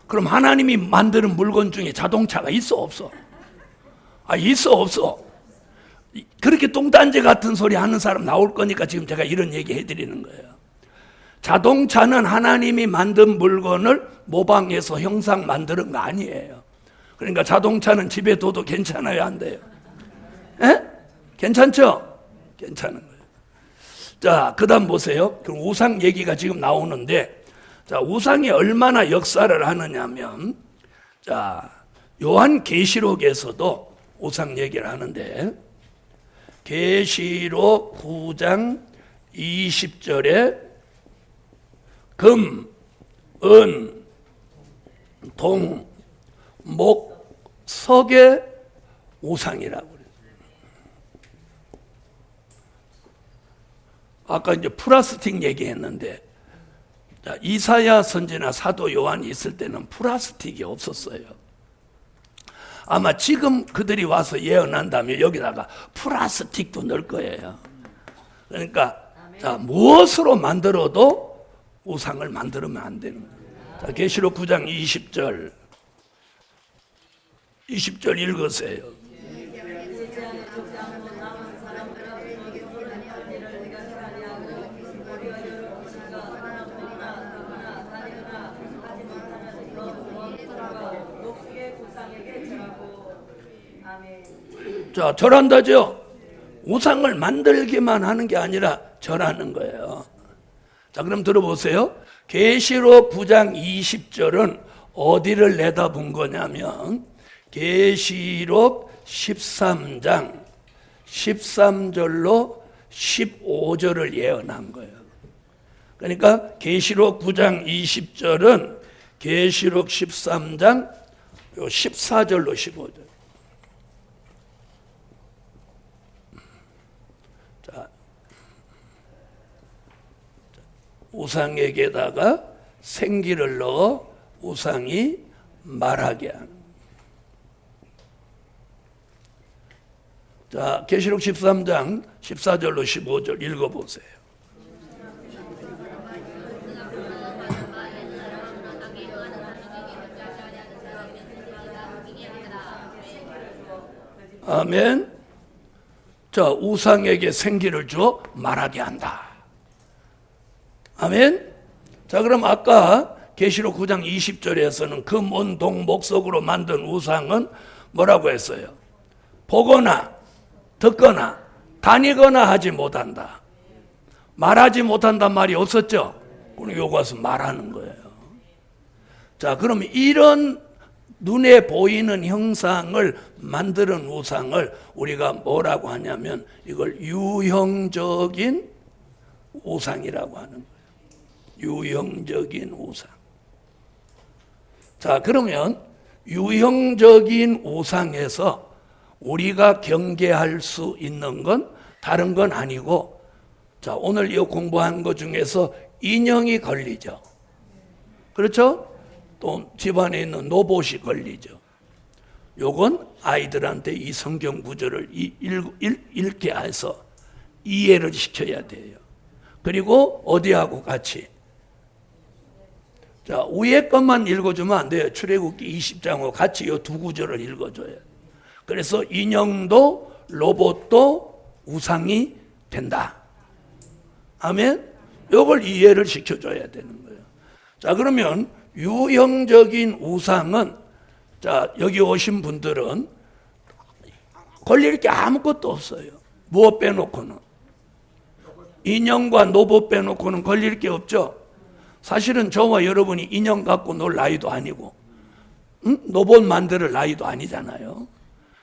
그럼 하나님이 만드는 물건 중에 자동차가 있어, 없어? 있어, 없어? 그렇게 똥단지 같은 소리 하는 사람 나올 거니까 지금 제가 이런 얘기 해드리는 거예요. 자동차는 하나님이 만든 물건을 모방해서 형상 만드는 거 아니에요. 그러니까 자동차는 집에 둬도 괜찮아요, 안 돼요? 괜찮죠? 괜찮은 거예요. 자, 그 다음 보세요. 그럼 우상 얘기가 지금 나오는데, 자, 우상이 얼마나 역사를 하느냐면, 자, 요한 계시록에서도 우상 얘기를 하는데, 계시록 9장 20절에 금, 은, 동, 목, 석의 우상이라고 그래요. 아까 이제 플라스틱 얘기했는데, 자, 이사야 선지나 사도 요한이 있을 때는 플라스틱이 없었어요. 아마 지금 그들이 와서 예언한다면 여기다가 플라스틱도 넣을 거예요. 그러니까 자, 무엇으로 만들어도 우상을 만들면 안 되는 거예요. 자, 계시록 9장 20절 읽으세요. 자, 절한다죠. 우상을 만들기만 하는 게 아니라 절하는 거예요. 자, 그럼 들어보세요. 계시록 9장 20절은 어디를 내다본 거냐면 계시록 13장 13절로 15절을 예언한 거예요. 그러니까 계시록 9장 20절은 계시록 13장 14절로 15절. 우상에게다가 생기를 넣어 우상이 말하게 하는. 자, 계시록 13장 14절로 15절 읽어보세요. 아멘. 자, 우상에게 생기를 줘 말하게 한다. 아멘. 자, 그럼 아까 계시록 9장 20절에서는 금, 은, 동, 목석으로 만든 우상은 뭐라고 했어요? 보거나 듣거나 다니거나 하지 못한다. 말하지 못한단 말이 없었죠? 그럼 요것서 말하는 거예요. 자, 그럼 이런 눈에 보이는 형상을 만드는 우상을 우리가 뭐라고 하냐면 이걸 유형적인 우상이라고 하는 거예요. 유형적인 우상. 자, 그러면 유형적인 우상에서 우리가 경계할 수 있는 건 다른 건 아니고, 자, 오늘 이 공부한 것 중에서 인형이 걸리죠. 그렇죠? 또 집안에 있는 로봇이 걸리죠. 요건 아이들한테 이 성경 구절을 읽게 해서 이해를 시켜야 돼요. 그리고 어디하고 같이? 자, 위에 것만 읽어주면 안 돼요. 출애굽기 20장하고 같이 이 두 구절을 읽어줘요. 그래서 인형도 로봇도 우상이 된다. 아멘? 이걸 이해를 시켜줘야 되는 거예요. 자, 그러면 유형적인 우상은, 자, 여기 오신 분들은 걸릴 게 아무것도 없어요. 무엇 빼놓고는? 인형과 로봇 빼놓고는 걸릴 게 없죠. 사실은 저와 여러분이 인형 갖고 놀 나이도 아니고 로봇 만들 나이도 아니잖아요.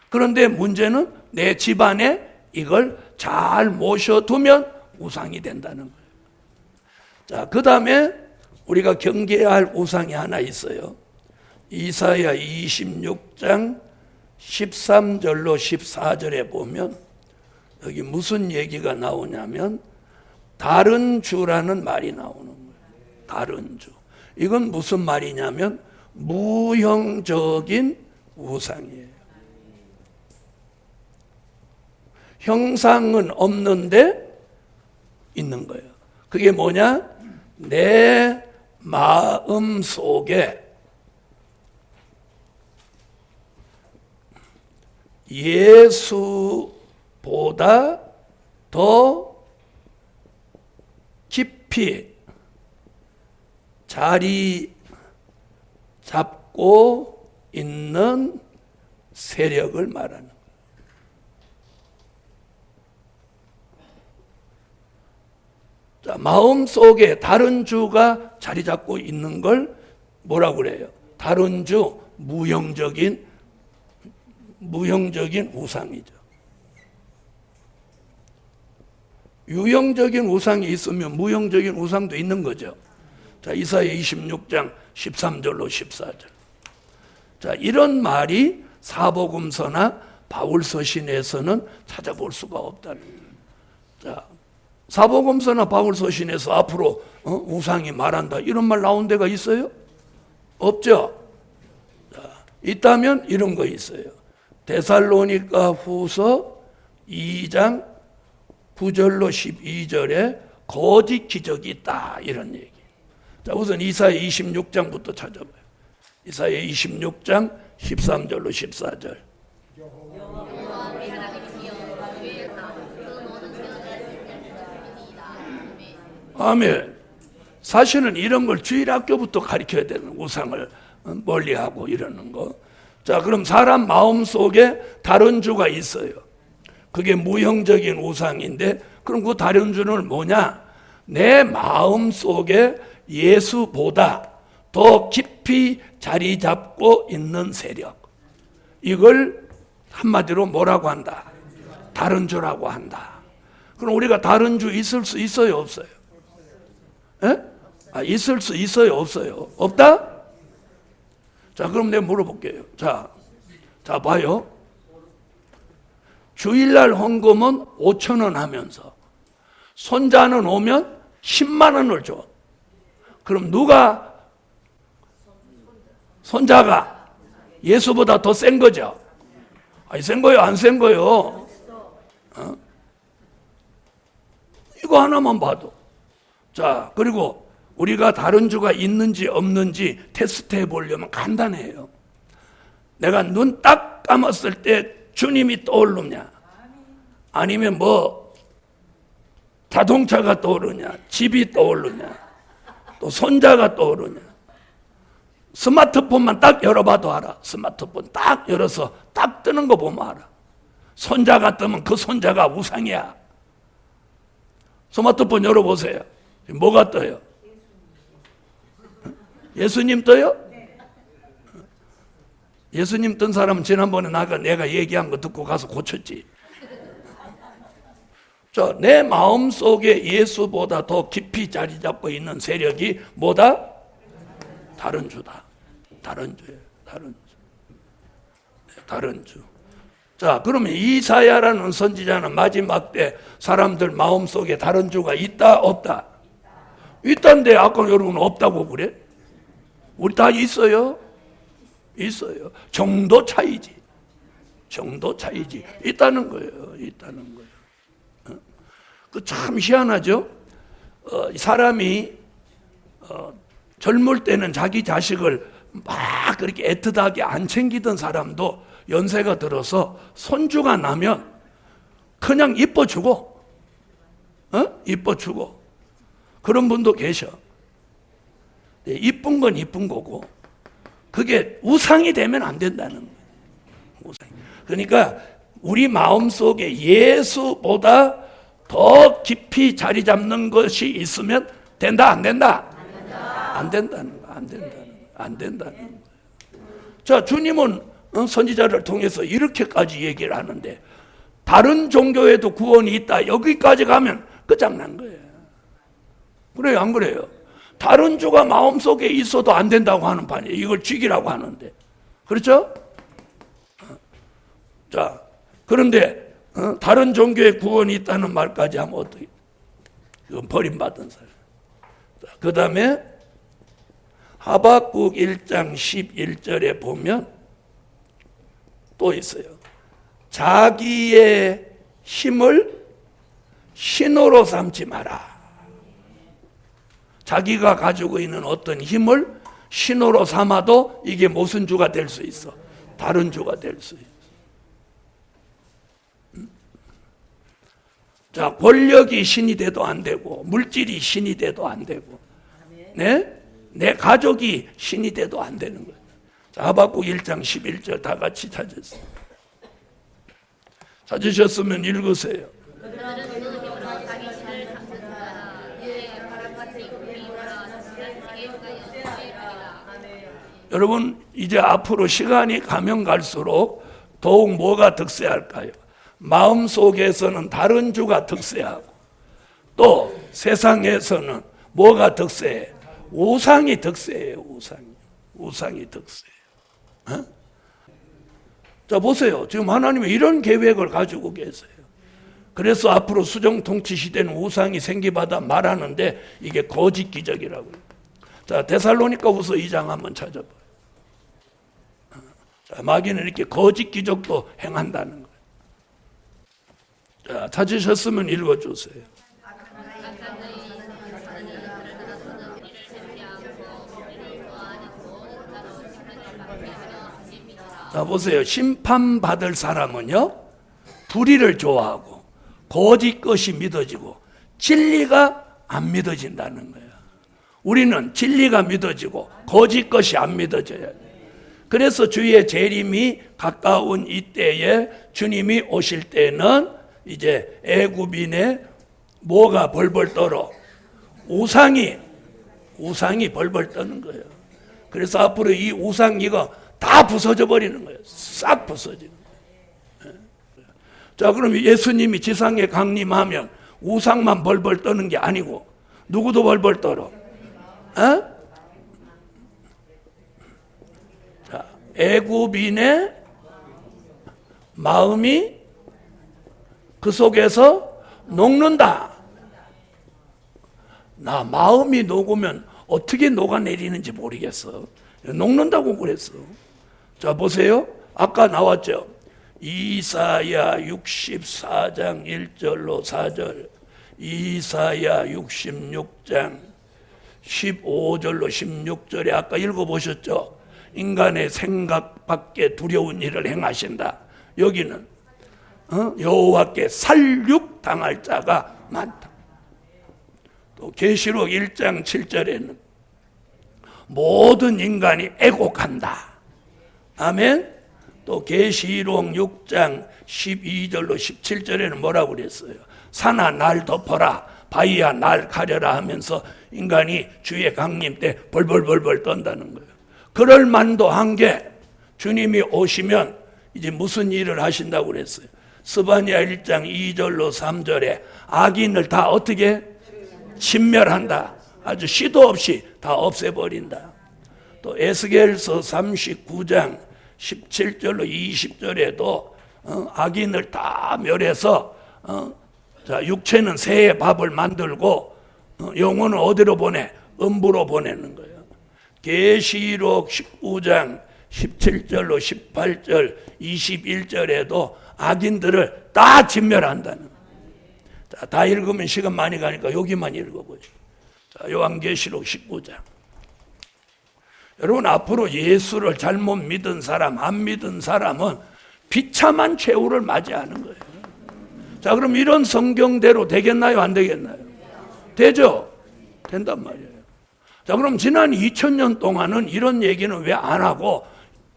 그런데 문제는 내 집안에 이걸 잘 모셔두면 우상이 된다는 거예요. 자, 그 다음에 우리가 경계해야 할 우상이 하나 있어요. 이사야 26장 13절로 14절에 보면 여기 무슨 얘기가 나오냐면 다른 주라는 말이 나오는 거예요. 다른 주. 이건 무슨 말이냐면 무형적인 우상이에요. 형상은 없는데 있는 거예요. 그게 뭐냐? 내 마음 속에 예수보다 더 깊이 자리 잡고 있는 세력을 말하는 거예요. 자, 마음 속에 다른 주가 자리 잡고 있는 걸 뭐라고 그래요? 다른 주, 무형적인 우상이죠. 유형적인 우상이 있으면 무형적인 우상도 있는 거죠. 자, 이사야 26장 13절로 14절. 자, 이런 말이 사복음서나 바울서신에서는 찾아볼 수가 없다는 거예요. 자, 사복음서나 바울서신에서 앞으로 우상이 말한다 이런 말 나온 데가 있어요? 없죠? 자, 있다면 이런 거 있어요. 데살로니가 후서 2장 9절로 12절에 거짓 기적이 있다 이런 얘기. 자, 우선 이사야 26장부터 찾아봐요. 이사야 26장 13절로 14절. 여호와 우리 하나님이시여 주의에서 그 모든 죄를 지으시리이다. 아멘. 사실은 이런 걸 주일학교부터 가르쳐야 되는 우상을 멀리하고 이러는 거. 자, 그럼 사람 마음 속에 다른 주가 있어요. 그게 무형적인 우상인데 그럼 그 다른 주는 뭐냐? 내 마음 속에 예수보다 더 깊이 자리 잡고 있는 세력. 이걸 한마디로 뭐라고 한다? 다른 주라고 한다. 그럼 우리가 다른 주 있을 수 있어요, 없어요? 에? 있을 수 있어요, 없어요? 없다? 자, 그럼 내가 물어볼게요. 자, 봐요. 주일날 헌금은 5,000원 하면서 손자는 오면 10만 원을 줘. 그럼 누가 손자가 예수보다 더 센 거죠? 아니, 센 거요, 안 센 거요? 이거 하나만 봐도. 자, 그리고 우리가 다른 주가 있는지 없는지 테스트 해보려면 간단해요. 내가 눈 딱 감았을 때 주님이 떠오르냐? 아니면 뭐 자동차가 떠오르냐? 집이 떠오르냐? 또 손자가 떠오르냐? 스마트폰만 딱 열어봐도 알아. 스마트폰 딱 열어서 딱 뜨는 거 보면 알아. 손자가 뜨면 그 손자가 우상이야. 스마트폰 열어보세요. 뭐가 떠요? 예수님 떠요? 예수님 뜬 사람은 지난번에 내가 얘기한 거 듣고 가서 고쳤지. 자, 내 마음 속에 예수보다 더 깊이 자리 잡고 있는 세력이 뭐다? 다른 주다. 다른 주예요. 다른 주. 네, 다른 주. 자, 그러면 이사야라는 선지자는 마지막 때 사람들 마음 속에 다른 주가 있다, 없다? 있다는데 아까 여러분 없다고 그래? 우리 다 있어요. 있어요. 정도 차이지. 정도 차이지. 있다는 거예요. 있다는 거예요. 그 참 희한하죠? 사람이 젊을 때는 자기 자식을 막 그렇게 애틋하게 안 챙기던 사람도 연세가 들어서 손주가 나면 그냥 이뻐주고, 이뻐주고. 그런 분도 계셔. 이쁜 건 이쁜 거고, 그게 우상이 되면 안 된다는 거예요. 우상. 그러니까 우리 마음 속에 예수보다 더 깊이 자리 잡는 것이 있으면 된다, 안 된다? 안 된다는 거, 안 된다는 거, 안 된다는 거예요. 자, 주님은 선지자를 통해서 이렇게까지 얘기를 하는데 다른 종교에도 구원이 있다. 여기까지 가면 끝장난 거예요. 그래요, 안 그래요? 다른 주가 마음속에 있어도 안 된다고 하는 판이에요. 이걸 죽이라고 하는데. 그렇죠? 자, 그런데 다른 종교에 구원이 있다는 말까지 하면 어떻게? 이건 버림받은 사람. 그 다음에 하박국 1장 11절에 보면 또 있어요. 자기의 힘을 신호로 삼지 마라. 자기가 가지고 있는 어떤 힘을 신호로 삼아도 이게 무슨 주가 될 수 있어? 다른 주가 될 수 있어. 자, 권력이 신이 돼도 안 되고, 물질이 신이 돼도 안 되고, 네? 내 가족이 신이 돼도 안 되는 거예요. 자, 하박국 1장 11절 다 같이 찾으세요. 찾으셨으면 읽으세요. 그들은 그 힘으로 자기 신을 삼는 자라. 이에 여러분 이제 앞으로 시간이 가면 갈수록 더욱 뭐가 득세할까요? 마음속에서는 다른 주가 득세하고 또 세상에서는 뭐가 득세해? 우상이 득세해요. 우상이 득세해요. 어? 자 보세요. 지금 하나님이 이런 계획을 가지고 계세요. 그래서 앞으로 수정통치 시대는 우상이 생기받아 말하는데 이게 거짓 기적이라고요. 자 데살로니가후서 2장 한번 찾아봐요. 자, 마귀는 이렇게 거짓 기적도 행한다는 거예요. 자, 찾으셨으면 읽어주세요. 자 보세요. 심판받을 사람은요 불의를 좋아하고 거짓 것이 믿어지고 진리가 안 믿어진다는 거예요. 우리는 진리가 믿어지고 거짓 것이 안 믿어져야 돼요. 그래서 주의 재림이 가까운 이때에 주님이 오실 때는 이제 애굽인의 뭐가 벌벌 떨어? 우상이 벌벌 떠는 거예요. 그래서 앞으로 이 우상 이거 다 부서져 버리는 거예요. 싹 부서지는 거예요. 자, 그럼 예수님이 지상에 강림하면 우상만 벌벌 떠는 게 아니고 누구도 벌벌 떨어? 어? 자, 애굽인의 마음이 그 속에서 녹는다. 나 마음이 녹으면 어떻게 녹아내리는지 모르겠어. 녹는다고 그랬어. 자 보세요. 아까 나왔죠. 이사야 64장 1절로 4절, 이사야 66장 15절로 16절에 아까 읽어보셨죠. 인간의 생각밖에 두려운 일을 행하신다. 여기는 여호와께 살육당할 자가 많다. 또 계시록 1장 7절에는 모든 인간이 애곡한다. 아멘. 또 계시록 6장 12절로 17절에는 뭐라고 그랬어요? 산아 날 덮어라, 바위야 날 가려라 하면서 인간이 주의 강림 때 벌벌벌벌 떤다는 거예요. 그럴 만도 한 게 주님이 오시면 이제 무슨 일을 하신다고 그랬어요? 스바냐 1장 2절로 3절에 악인을 다 어떻게 진멸한다. 아주 시도 없이 다 없애버린다. 또 에스겔서 39장 17절로 20절에도 악인을 다 멸해서 자, 육체는 새의 밥을 만들고 영혼은 어디로 보내? 음부로 보내는 거예요. 계시록 19장 17절로 18절 21절에도 악인들을 다 진멸한다는 거예요. 자, 다 읽으면 시간 많이 가니까 여기만 읽어보죠. 자, 요한계시록 19장. 여러분 앞으로 예수를 잘못 믿은 사람, 안 믿은 사람은 비참한 최후를 맞이하는 거예요. 자, 그럼 이런 성경대로 되겠나요? 안 되겠나요? 되죠? 된단 말이에요. 자, 그럼 지난 2000년 동안은 이런 얘기는 왜 안 하고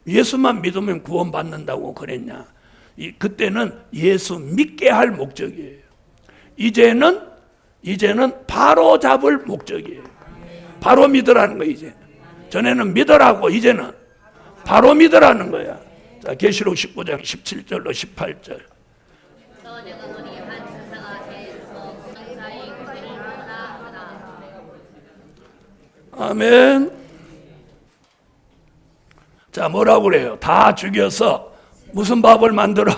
예수만 믿으면 구원받는다고 그랬냐? 그때는 예수 믿게 할 목적이에요. 이제는 바로 잡을 목적이에요. 바로 믿으라는 거예요, 이제. 전에는 믿으라고, 이제는 바로 믿으라는 거야. 자, 계시록 19장 17절로 18절. 아멘. 자, 뭐라고 그래요? 다 죽여서 무슨 밥을 만들어?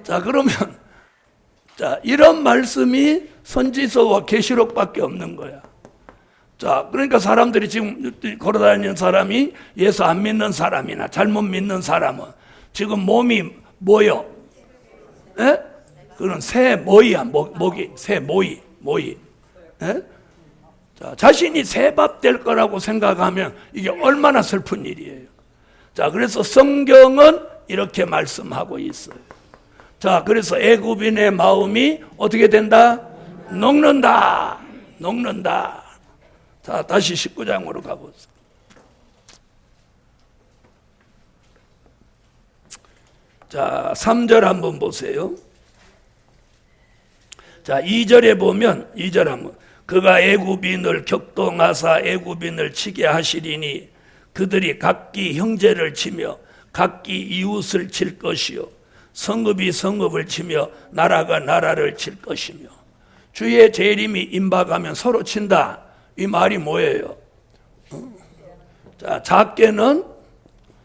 자, 그러면 자, 이런 말씀이 선지서와 계시록밖에 없는 거야. 자, 그러니까 사람들이 지금 걸어다니는 사람이 예수 안 믿는 사람이나 잘못 믿는 사람은 지금 몸이 뭐요? 에? 그건 새 모이야, 목이 새 모이. 에? 자, 자신이 새 밥 될 거라고 생각하면 이게 얼마나 슬픈 일이에요. 자, 그래서 성경은 이렇게 말씀하고 있어요. 자, 그래서 애굽인의 마음이 어떻게 된다? 녹는다. 자, 다시 19장으로 가보세요. 자, 3절 한번 보세요. 자, 2절에 보면 2절 한번 그가 애굽인을 격동하사 애굽인을 치게 하시리니 그들이 각기 형제를 치며 각기 이웃을 칠 것이요 성읍이 성읍을 치며 나라가 나라를 칠 것이며. 주의 재림이 임박하면 서로 친다. 이 말이 뭐예요? 자, 작게는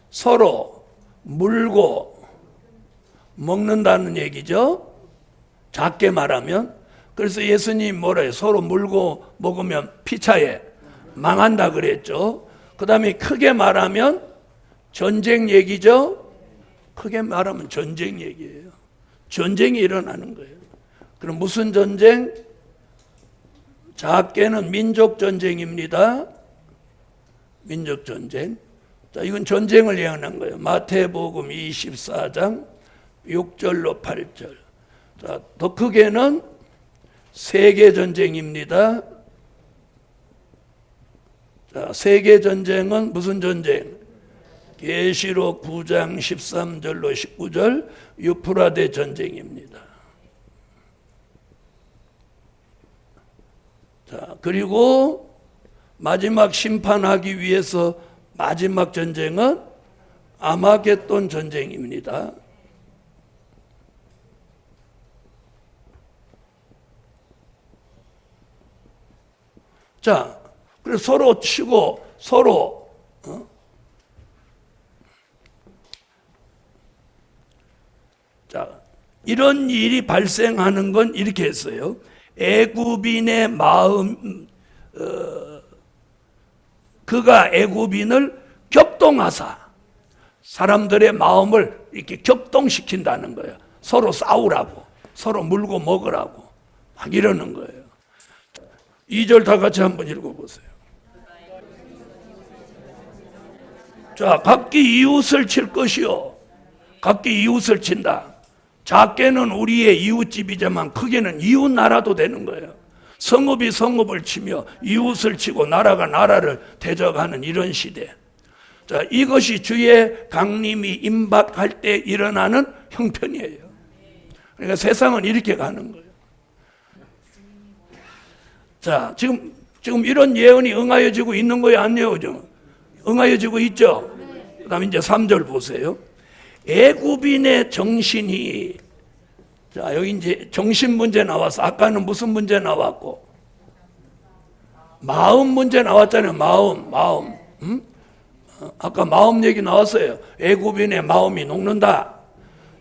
서로 물고 먹는다는 얘기죠. 작게 말하면. 그래서 예수님 뭐라 해요? 서로 물고 먹으면 피차에 망한다 그랬죠. 그 다음에 크게 말하면 전쟁 얘기죠. 크게 말하면 전쟁 얘기예요. 전쟁이 일어나는 거예요. 그럼 무슨 전쟁? 작게는 민족 전쟁입니다. 민족 전쟁. 자, 이건 전쟁을 예언한 거예요. 마태복음 24장 6절로 8절. 자, 더 크게는 세계 전쟁입니다. 자, 세계 전쟁은 무슨 전쟁? 계시록 9장 13절로 19절 유프라데 전쟁입니다. 자, 그리고 마지막 심판하기 위해서 마지막 전쟁은 아마겟돈 전쟁입니다. 자, 그래서 서로 치고 서로 자, 이런 일이 발생하는 건 이렇게 했어요. 애굽인의 마음, 그가 애굽인을 격동하사 사람들의 마음을 이렇게 격동시킨다는 거예요. 서로 싸우라고, 서로 물고 먹으라고 막 이러는 거예요. 2절 다 같이 한번 읽어보세요. 자, 각기 이웃을 칠 것이요. 각기 이웃을 친다. 작게는 우리의 이웃집이지만 크게는 이웃 나라도 되는 거예요. 성읍이 성읍을 치며 이웃을 치고 나라가 나라를 대적하는 이런 시대. 자, 이것이 주의 강림이 임박할 때 일어나는 형편이에요. 그러니까 세상은 이렇게 가는 거예요. 자, 지금 이런 예언이 응하여지고 있는 거예요, 안 이어져? 응하여지고 있죠? 그 다음에 이제 3절 보세요. 애굽인의 정신이, 자, 여기 이제 정신 문제 나왔어. 아까는 무슨 문제 나왔고? 마음 문제 나왔잖아요. 마음. 응? 아까 마음 얘기 나왔어요. 애굽인의 마음이 녹는다.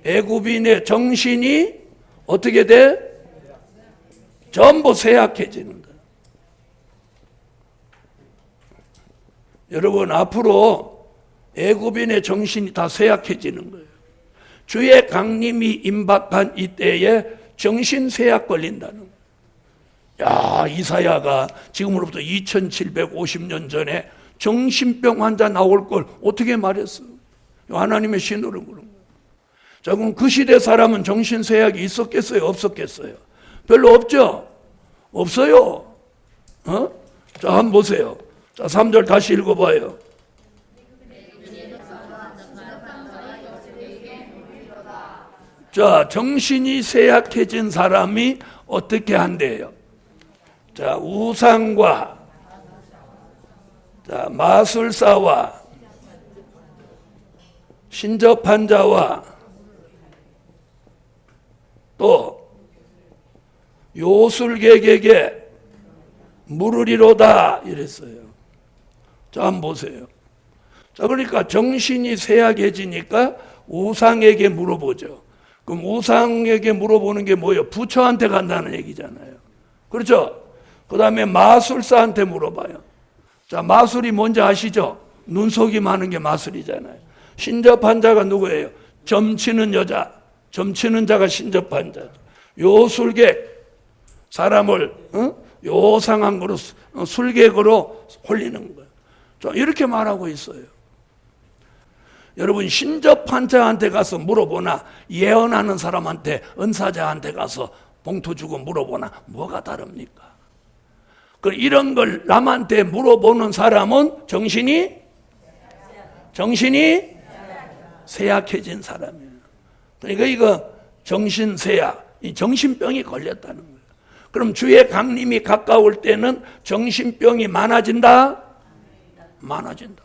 애굽인의 정신이 어떻게 돼? 전부 쇠약해지는다. 여러분, 앞으로 애굽인의 정신이 다 쇠약해지는 거예요. 주의 강림이 임박한 이때에 정신 쇠약 걸린다는 거예요. 야, 이사야가 지금으로부터 2750년 전에 정신병 환자 나올 걸 어떻게 말했어? 하나님의 신호를 그런 거예요. 자, 그럼 그 시대 사람은 정신 쇠약이 있었겠어요? 없었겠어요? 별로 없죠? 없어요. 자, 한번 보세요. 자, 3절 다시 읽어봐요. 자, 정신이 쇠약해진 사람이 어떻게 한대요? 자, 우상과, 자, 마술사와 신접한 자와 또 요술객에게 물으리로다 이랬어요. 자, 한번 보세요. 자, 그러니까 정신이 쇠약해지니까 우상에게 물어보죠. 그럼 우상에게 물어보는 게 뭐예요? 부처한테 간다는 얘기잖아요. 그렇죠? 그 다음에 마술사한테 물어봐요. 자, 마술이 뭔지 아시죠? 눈속이 많은 게 마술이잖아요. 신접한 자가 누구예요? 점치는 여자, 점치는 자가 신접한 자죠. 요술객, 사람을 요상한 거로 술객으로 홀리는 거예요. 자, 이렇게 말하고 있어요. 여러분, 신접한 자한테 가서 물어보나 예언하는 사람한테, 은사자한테 가서 봉투 주고 물어보나 뭐가 다릅니까? 이런 걸 남한테 물어보는 사람은 정신이 쇠약해진 사람이에요. 그러니까 이거 정신 쇠약, 이 정신병이 걸렸다는 거예요. 그럼 주의 강림이 가까울 때는 정신병이 많아진다? 많아진다.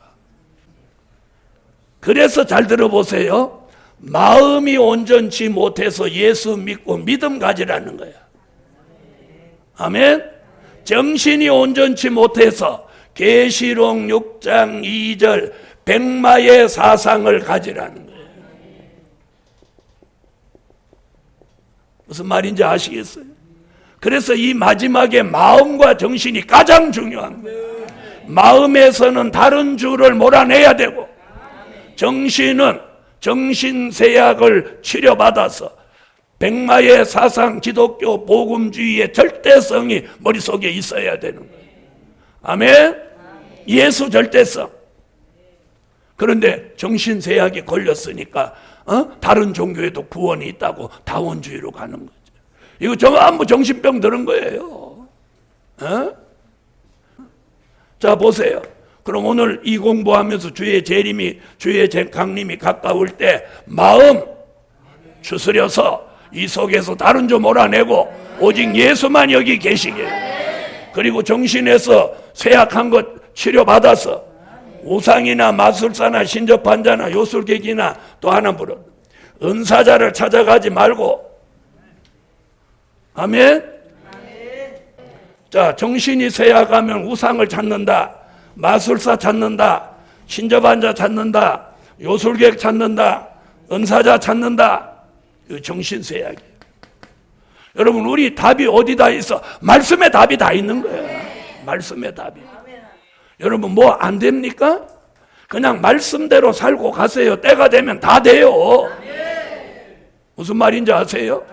그래서 잘 들어보세요. 마음이 온전치 못해서 예수 믿고 믿음 가지라는 거야. 아멘. 정신이 온전치 못해서 계시록 6장 2절 백마의 사상을 가지라는 거예요. 무슨 말인지 아시겠어요? 그래서 이 마지막에 마음과 정신이 가장 중요한 거예요. 마음에서는 다른 주를 몰아내야 되고, 정신은 정신세약을 치료받아서 백마의 사상, 기독교 복음주의의 절대성이 머릿속에 있어야 되는 거예요. 아멘. 예수 절대성. 그런데 정신세약이 걸렸으니까 다른 종교에도 구원이 있다고 다원주의로 가는 거죠. 이거 전부 정신병 들은 거예요. 자, 보세요. 그럼 오늘 이 공부하면서 주의 재림이, 주의 강림이 가까울 때 마음 추스려서 이 속에서 다른 점 몰아내고 오직 예수만 여기 계시게, 그리고 정신에서 쇠약한 것 치료받아서 우상이나 마술사나 신접한자나 요술객이나 또 하나 물어 은사자를 찾아가지 말고, 아멘. 자, 정신이 쇠약하면 우상을 찾는다, 마술사 찾는다, 신접한자 찾는다, 요술객 찾는다, 은사자 찾는다. 이 정신 쇠약이에요. 여러분, 우리 답이 어디다 있어? 말씀에 답이 다 있는 거예요. 말씀에 답이. 여러분, 뭐 안 됩니까? 그냥 말씀대로 살고 가세요. 때가 되면 다 돼요. 무슨 말인지 아세요?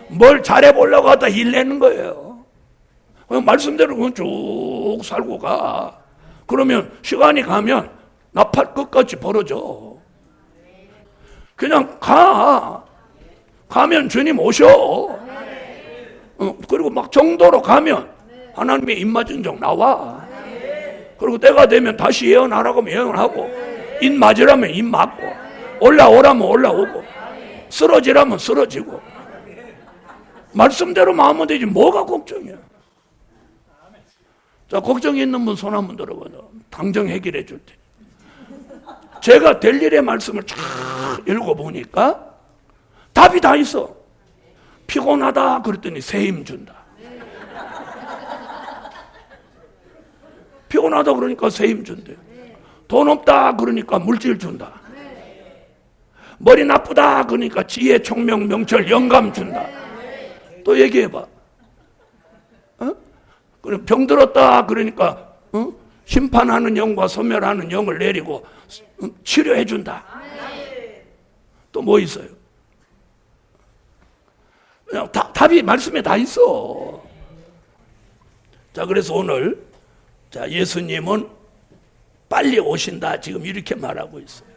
뭘 잘해보려고 하다 일내는 거예요. 그냥 말씀대로 그냥 쭉 살고 가. 그러면 시간이 가면 나팔 끝까지 벌어져. 그냥 가면 주님 오셔. 그리고 막 정도로 가면 하나님의 입맞은 정 나와. 그리고 때가 되면 다시 예언하라고 하면 예언하고, 입 맞으라면 입 맞고, 올라오라면 올라오고, 쓰러지라면 쓰러지고. 말씀대로 마음은 되지 뭐가 걱정이야. 자, 걱정 있는 분 손 한번 들어봐요. 당장 해결해 줄 테. 제가 될 일의 말씀을 쫙 읽어보니까 답이 다 있어. 피곤하다 그랬더니 새 힘 준다. 피곤하다 그러니까 새 힘 준대. 돈 없다 그러니까 물질 준다. 머리 나쁘다 그러니까 지혜, 총명, 명철, 영감 준다. 또 얘기해봐. 그럼 병들었다 그러니까 심판하는 영과 소멸하는 영을 내리고 치료해 준다. 또 뭐 있어요? 그냥 답이 말씀에 다 있어. 자, 그래서 오늘 자, 예수님은 빨리 오신다 지금 이렇게 말하고 있어요.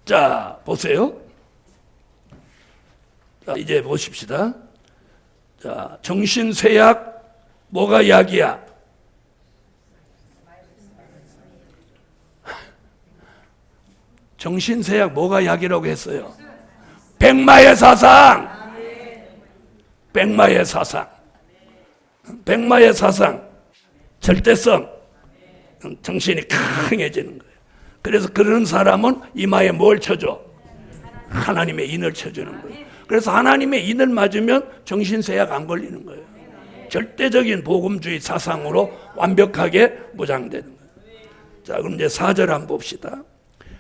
자, 보세요. 자, 이제 보십시다. 자, 정신쇠약 뭐가 약이야? 정신쇠약 뭐가 약이라고 했어요? 백마의 사상. 백마의 사상. 백마의 사상. 절대성. 정신이 강해지는 거예요. 그래서 그런 사람은 이마에 뭘 쳐줘? 하나님의 인을 쳐주는 거예요. 그래서 하나님의 인을 맞으면 정신쇠약 안 걸리는 거예요. 절대적인 복음주의 사상으로 완벽하게 무장되는 거예요. 자, 그럼 이제 4절 한번 봅시다.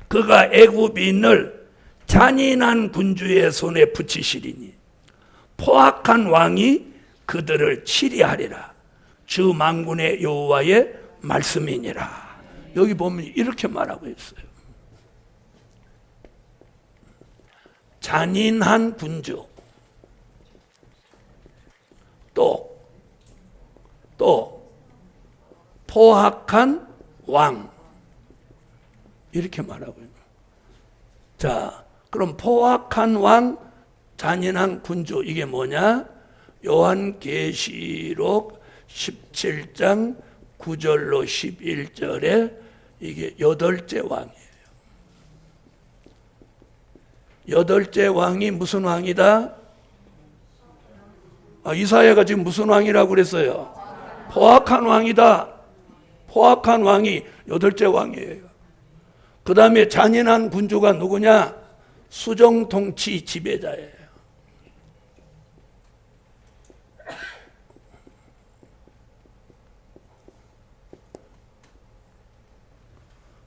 그가 애굽인을 잔인한 군주의 손에 붙이시리니 포악한 왕이 그들을 치리하리라. 주 만군의 여호와의 말씀이니라. 여기 보면 이렇게 말하고 있어요. 잔인한 군주, 또 포악한 왕, 이렇게 말하고 있어요. 자, 그럼 포악한 왕, 잔인한 군주, 이게 뭐냐? 요한계시록 17장 9절로 11절에 이게 8째 왕이에요. 8째 왕이 무슨 왕이다? 이사야가 지금 무슨 왕이라고 그랬어요? 포악한 왕이다. 포악한 왕이 8째 왕이에요. 그 다음에 잔인한 군주가 누구냐? 수정통치 지배자예요.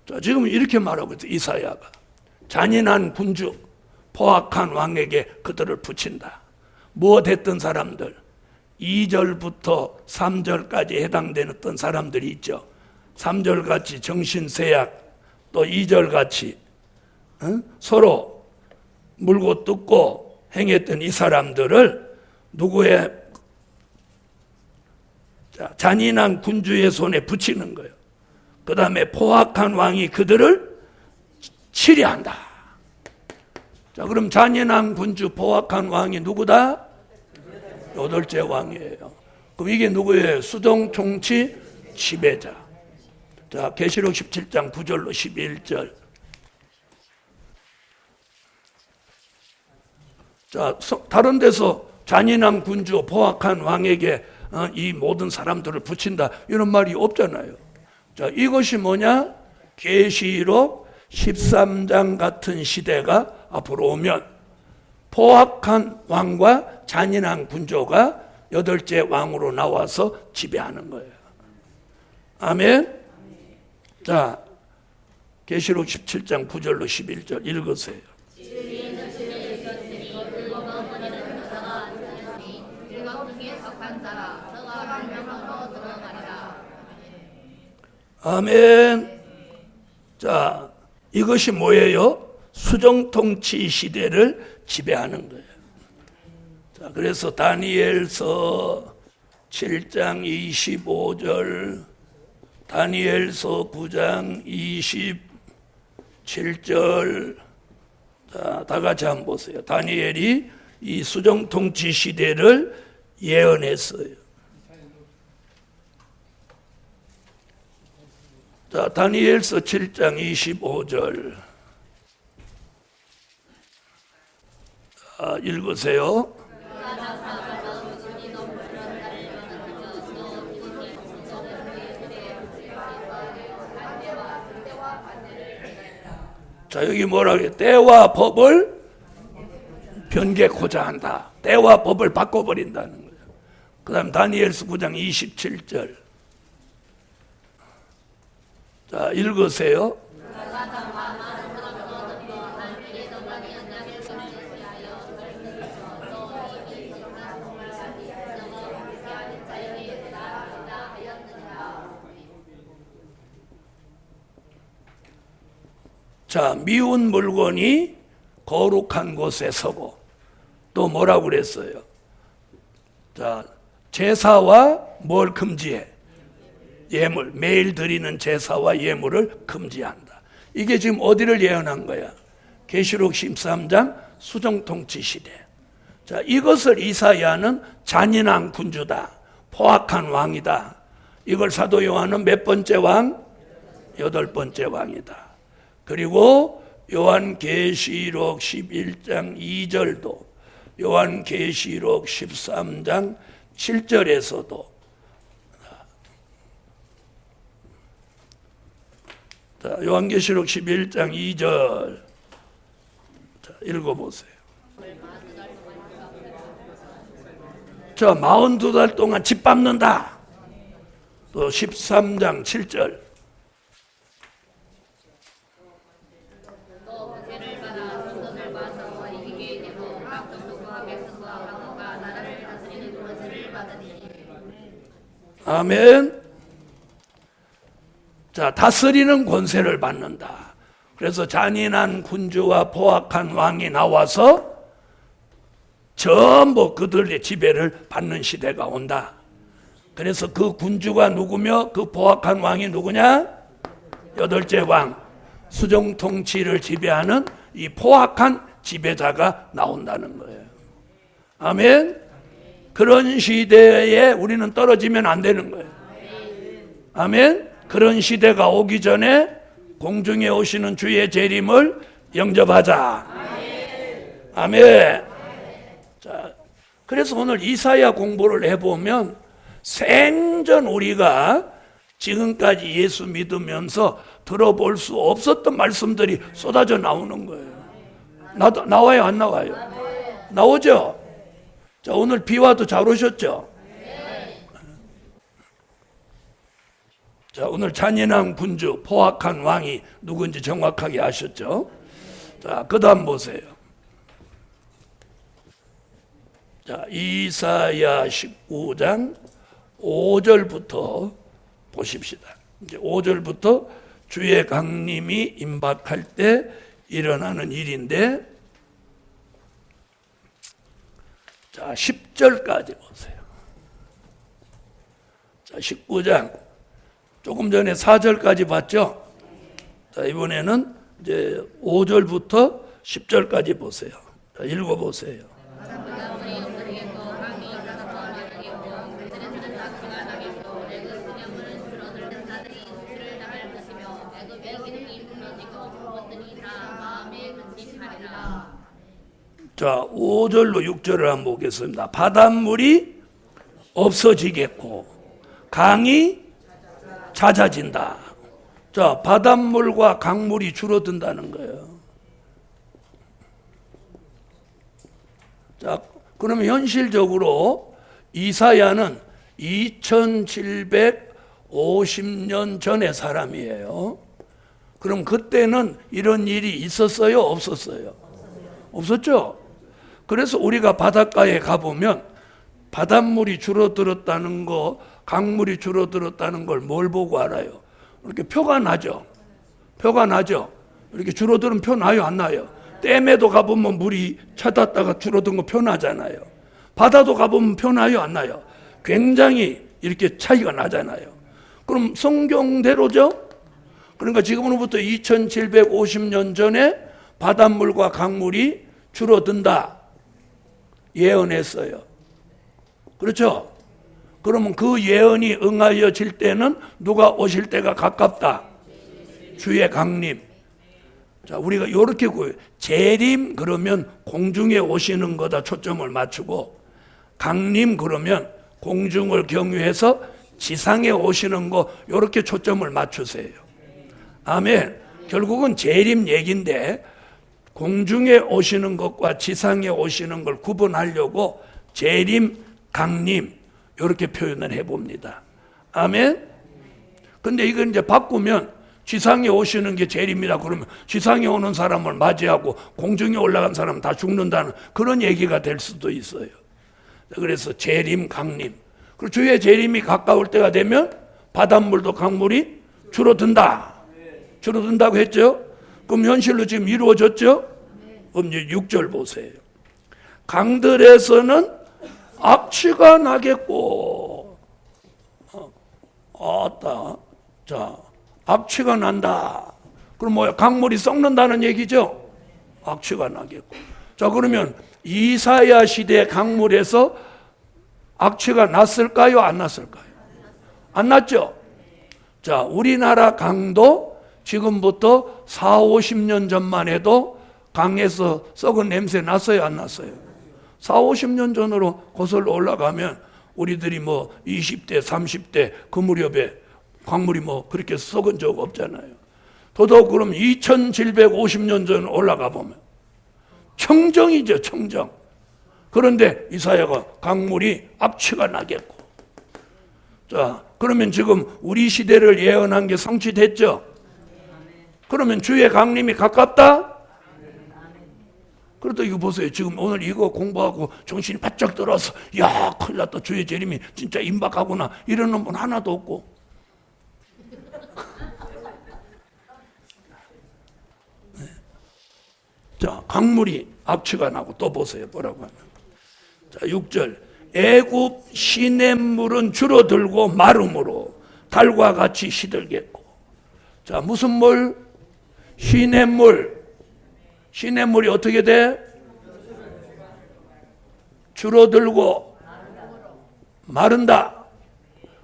자, 지금 이렇게 말하고 있어요. 이사야가 잔인한 군주, 포악한 왕에게 그들을 붙인다. 무엇했던 사람들, 2절부터 3절까지 해당되는 어떤 사람들이 있죠. 3절같이 정신세약, 또 2절같이 서로 물고 뜯고 행했던 이 사람들을 누구의 잔인한 군주의 손에 붙이는 거예요. 그 다음에 포악한 왕이 그들을 치리한다. 자, 그럼 잔인한 군주, 포악한 왕이 누구다? 8째 왕이에요. 그럼 이게 누구예요? 수정통치 지배자. 자, 계시록 17장 9절로 11절. 자, 다른 데서 잔인한 군주, 포악한 왕에게 이 모든 사람들을 붙인다, 이런 말이 없잖아요. 자, 이것이 뭐냐? 계시록 13장 같은 시대가 앞으로 오면 포악한 왕과 잔인한 군주가 8째 왕으로 나와서 지배하는 거예요. 아멘. 자, 계시록 17장 9절로 11절 읽으세요. 아멘. 자, 이것이 뭐예요? 수정통치 시대를 지배하는 거예요. 자, 그래서 다니엘서 7장 25절, 다니엘서 9장 27절, 자, 다 같이 한번 보세요. 다니엘이 이 수정통치 시대를 예언했어요. 자, 다니엘서 7장 25절. 자, 읽으세요. 자, 여기 뭐라 그래? 때와 법을 변개코자 한다. 때와 법을 바꿔버린다는 거예요. 그 다음 다니엘서 9장 27절. 자, 읽으세요. 자, 미운 물건이 거룩한 곳에 서고, 또 뭐라고 그랬어요? 자, 제사와 뭘 금지해? 예물, 매일 드리는 제사와 예물을 금지한다. 이게 지금 어디를 예언한 거야? 계시록 13장 수정통치 시대. 자, 이것을 이사야는 잔인한 군주다, 포악한 왕이다. 이걸 사도 요한은 몇 번째 왕? 8번째 왕이다. 그리고 요한계시록 11장 2절도, 요한계시록 13장 7절에서도, 자, 요한계시록 11장 2절, 자, 읽어보세요. 자, 42달 동안 집 밟는다. 또 13장 7절. 아멘. 자, 다스리는 권세를 받는다. 그래서 잔인한 군주와 포악한 왕이 나와서 전부 그들의 지배를 받는 시대가 온다. 그래서 그 군주가 누구며 그 포악한 왕이 누구냐? 8째 왕, 수정통치를 지배하는 이 포악한 지배자가 나온다는 거예요. 아멘. 그런 시대에 우리는 떨어지면 안 되는 거예요. 아멘. 그런 시대가 오기 전에 공중에 오시는 주의 재림을 영접하자. 아멘. 자, 그래서 오늘 이사야 공부를 해보면 생전 우리가 지금까지 예수 믿으면서 들어볼 수 없었던 말씀들이 쏟아져 나오는 거예요. 나와요, 안 나와요? 나오죠? 자, 오늘 비와도 잘 오셨죠? 자, 오늘 잔인한 군주, 포악한 왕이 누군지 정확하게 아셨죠? 자, 그 다음 보세요. 자, 이사야 19장 5절부터 보십시다. 이제 5절부터 주의 강림이 임박할 때 일어나는 일인데, 자, 10절까지 보세요. 자, 19장 조금 전에 4절까지 봤죠? 자, 이번에는 이제 5절부터 10절까지 보세요. 자, 읽어보세요. 자, 5절로 6절을 한번 보겠습니다. 바닷물이 없어지겠고 강이 잦아진다. 자, 바닷물과 강물이 줄어든다는 거예요. 자, 그러면 현실적으로 이사야는 2750년 전의 사람이에요. 그럼 그때는 이런 일이 있었어요? 없었어요? 없었죠? 그래서 우리가 바닷가에 가보면 바닷물이 줄어들었다는 거, 강물이 줄어들었다는 걸 뭘 보고 알아요? 이렇게 표가 나죠? 표가 나죠? 이렇게 줄어드는 표 나요? 안 나요? 댐에도 가보면 물이 차닿다가 줄어든 거 표 나잖아요. 바다도 가보면 표 나요? 안 나요? 굉장히 이렇게 차이가 나잖아요. 그럼 성경대로죠? 그러니까 지금으로부터 2750년 전에 바닷물과 강물이 줄어든다 예언했어요. 그렇죠? 그러면 그 예언이 응하여질 때는 누가 오실 때가 가깝다? 주의 강림. 자, 우리가 이렇게 재림 그러면 공중에 오시는 거다 초점을 맞추고, 강림 그러면 공중을 경유해서 지상에 오시는 거 이렇게 초점을 맞추세요. 아멘. 결국은 재림 얘기인데 공중에 오시는 것과 지상에 오시는 걸 구분하려고 재림, 강림 이렇게 표현을 해봅니다. 아멘. 근데 이걸 이제 바꾸면 지상에 오시는 게 재림이다 그러면 지상에 오는 사람을 맞이하고 공중에 올라간 사람 다 죽는다는 그런 얘기가 될 수도 있어요. 그래서 재림, 강림. 그리고 주의 재림이 가까울 때가 되면 바닷물도 강물이 줄어든다. 줄어든다고 했죠? 그럼 현실로 지금 이루어졌죠? 그럼 이제 6절 보세요. 강들에서는 악취가 나겠고, 아따, 자, 악취가 난다. 그럼 뭐야? 강물이 썩는다는 얘기죠? 악취가 나겠고. 자, 그러면 이사야 시대 강물에서 악취가 났을까요? 안 났을까요? 안 났죠? 자, 우리나라 강도 지금부터 4, 50년 전만 해도 강에서 썩은 냄새 났어요? 안 났어요? 4, 50년 전으로 거슬러 올라가면 우리들이 뭐 20대, 30대 그 무렵에 강물이 뭐 그렇게 썩은 적 없잖아요. 더더욱 그럼 2750년 전 올라가 보면 청정이죠, 청정. 그런데 이사야가 강물이 악취가 나겠고. 자, 그러면 지금 우리 시대를 예언한 게 성취됐죠? 그러면 주의 강림이 가깝다? 그렇다 이거 보세요. 지금 오늘 이거 공부하고 정신이 바짝 들어서 야, 큰일 났다. 주의 재림이 진짜 임박하구나. 이러는 분 하나도 없고. 네. 자, 강물이 악취가 나고 또 보세요. 뭐라고 하면. 자, 6절. 애굽 시냇물은 줄어들고 마름으로 달과 같이 시들겠고. 자, 무슨 물? 시냇물. 시냇물이 어떻게 돼? 줄어들고 마른다.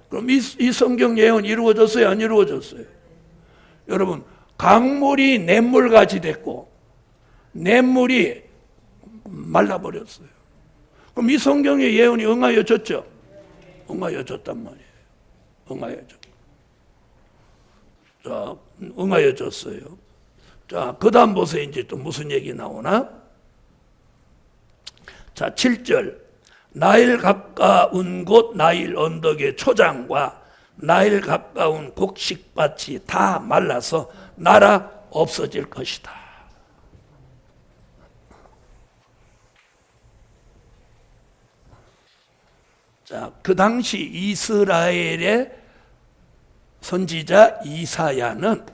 그럼 이 성경 예언 이루어졌어요? 안 이루어졌어요? 여러분, 강물이 냇물같이 됐고 냇물이 말라버렸어요. 그럼 이 성경의 예언이 응하여졌죠? 응하여졌단 말이에요. 응하여졌. 자, 응하여 줬어요. 자, 그 다음 보세요. 이제 또 무슨 얘기 나오나? 자, 7절. 나일 가까운 곳 나일 언덕의 초장과 나일 가까운 곡식밭이 다 말라서 나라 없어질 것이다. 자, 그 당시 이스라엘의 선지자 이사야는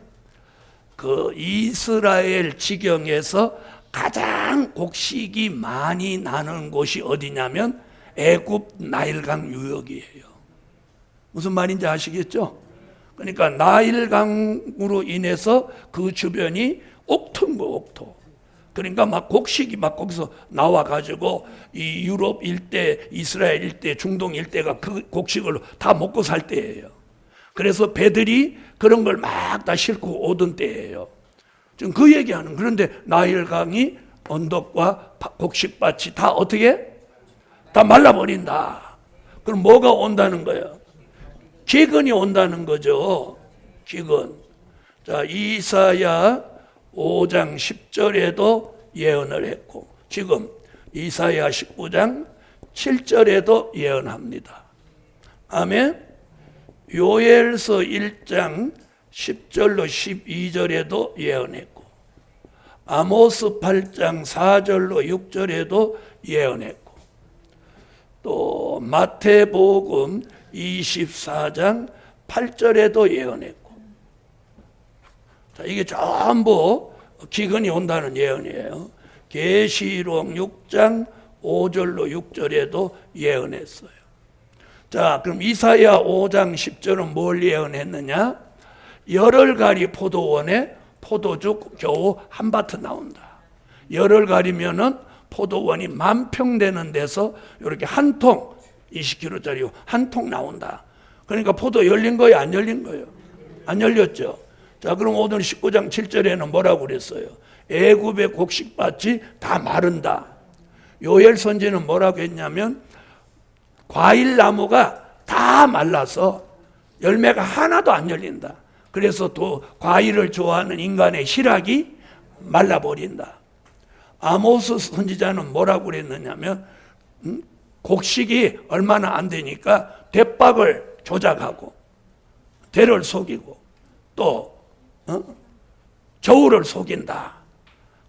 그 이스라엘 지경에서 가장 곡식이 많이 나는 곳이 어디냐면 애굽 나일강 유역이에요. 무슨 말인지 아시겠죠? 그러니까 나일강으로 인해서 그 주변이 옥토인 거, 옥토. 그러니까 막 곡식이 막 거기서 나와가지고 이 유럽 일대, 이스라엘 일대, 중동 일대가 그 곡식을 다 먹고 살 때예요. 그래서 배들이 그런 걸 막 다 싣고 오던 때예요. 지금 그 얘기하는. 그런데 나일강이 언덕과 곡식밭이 다 어떻게? 다 말라버린다. 그럼 뭐가 온다는 거예요? 기근이 온다는 거죠. 기근. 자, 이사야 5장 10절에도 예언을 했고, 지금 이사야 19장 7절에도 예언합니다. 아멘. 요엘서 1장 10절로 12절에도 예언했고, 아모스 8장 4절로 6절에도 예언했고, 또 마태복음 24장 8절에도 예언했고. 자, 이게 전부 기근이 온다는 예언이에요. 계시록 6장 5절로 6절에도 예언했어요. 자, 그럼 이사야 5장 10절은 뭘 예언했느냐? 열흘가리 포도원에 포도주 겨우 한 바트 나온다. 열흘 가리면은 포도원이 10,000평 되는 데서 이렇게 한 통, 20kg짜리 한 통 나온다. 그러니까 포도 열린 거예요? 안 열린 거예요? 안 열렸죠. 자, 그럼 오늘 19장 7절에는 뭐라고 그랬어요? 애굽의 곡식밭이 다 마른다. 요엘 선지는 뭐라고 했냐면 과일 나무가 다 말라서 열매가 하나도 안 열린다. 그래서 또 과일을 좋아하는 인간의 희락이 말라버린다. 아모스 선지자는 뭐라고 그랬느냐면 곡식이 얼마나 안 되니까 대박을 조작하고 대를 속이고 또 저울을 속인다.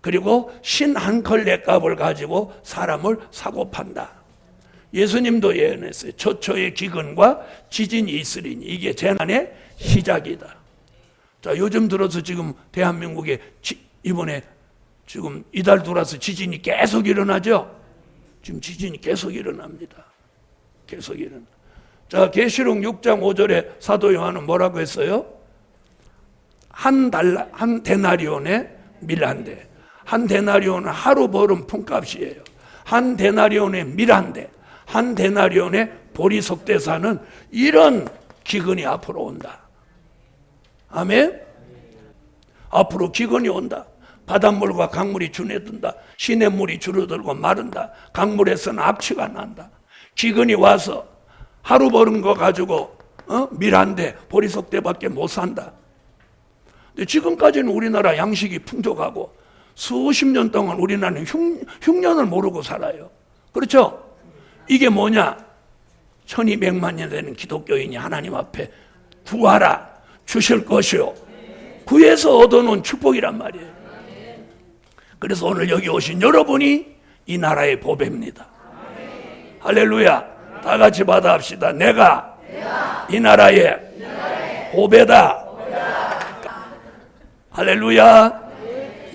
그리고 신 한 컬레 값을 가지고 사람을 사고 판다. 예수님도 예언했어요. 초초의 기근과 지진이 있으리니 이게 재난의 시작이다. 자, 요즘 들어서 지금 대한민국에 이번에 지금 이달 들어서 지진이 계속 일어나죠. 지금 지진이 계속 일어납니다. 계속 일어나. 자, 계시록 6장 5절에 사도 요한은 뭐라고 했어요? 한 데나리온에 밀 한 대. 한 데나리온은 하루 벌은 품값이에요. 한 데나리온에 밀 한 대. 한 데나리온에 보리석대 사는 이런 기근이 앞으로 온다. 아멘? 앞으로 기근이 온다. 바닷물과 강물이 준해든다. 시냇물이 줄어들고 마른다. 강물에서는 악취가 난다. 기근이 와서 하루 버는 거 가지고 밀 한 대, 보리석대밖에 못 산다. 근데 지금까지는 우리나라 양식이 풍족하고 수십 년 동안 우리나라는 흉년을 모르고 살아요. 그렇죠? 이게 뭐냐? 1200만 년 되는 기독교인이 하나님 앞에 구하라 주실 것이요. 구해서 얻어놓은 축복이란 말이에요. 그래서 오늘 여기 오신 여러분이 이 나라의 보배입니다. 할렐루야. 다 같이 받아합시다. 내가 이 나라의 보배다. 할렐루야.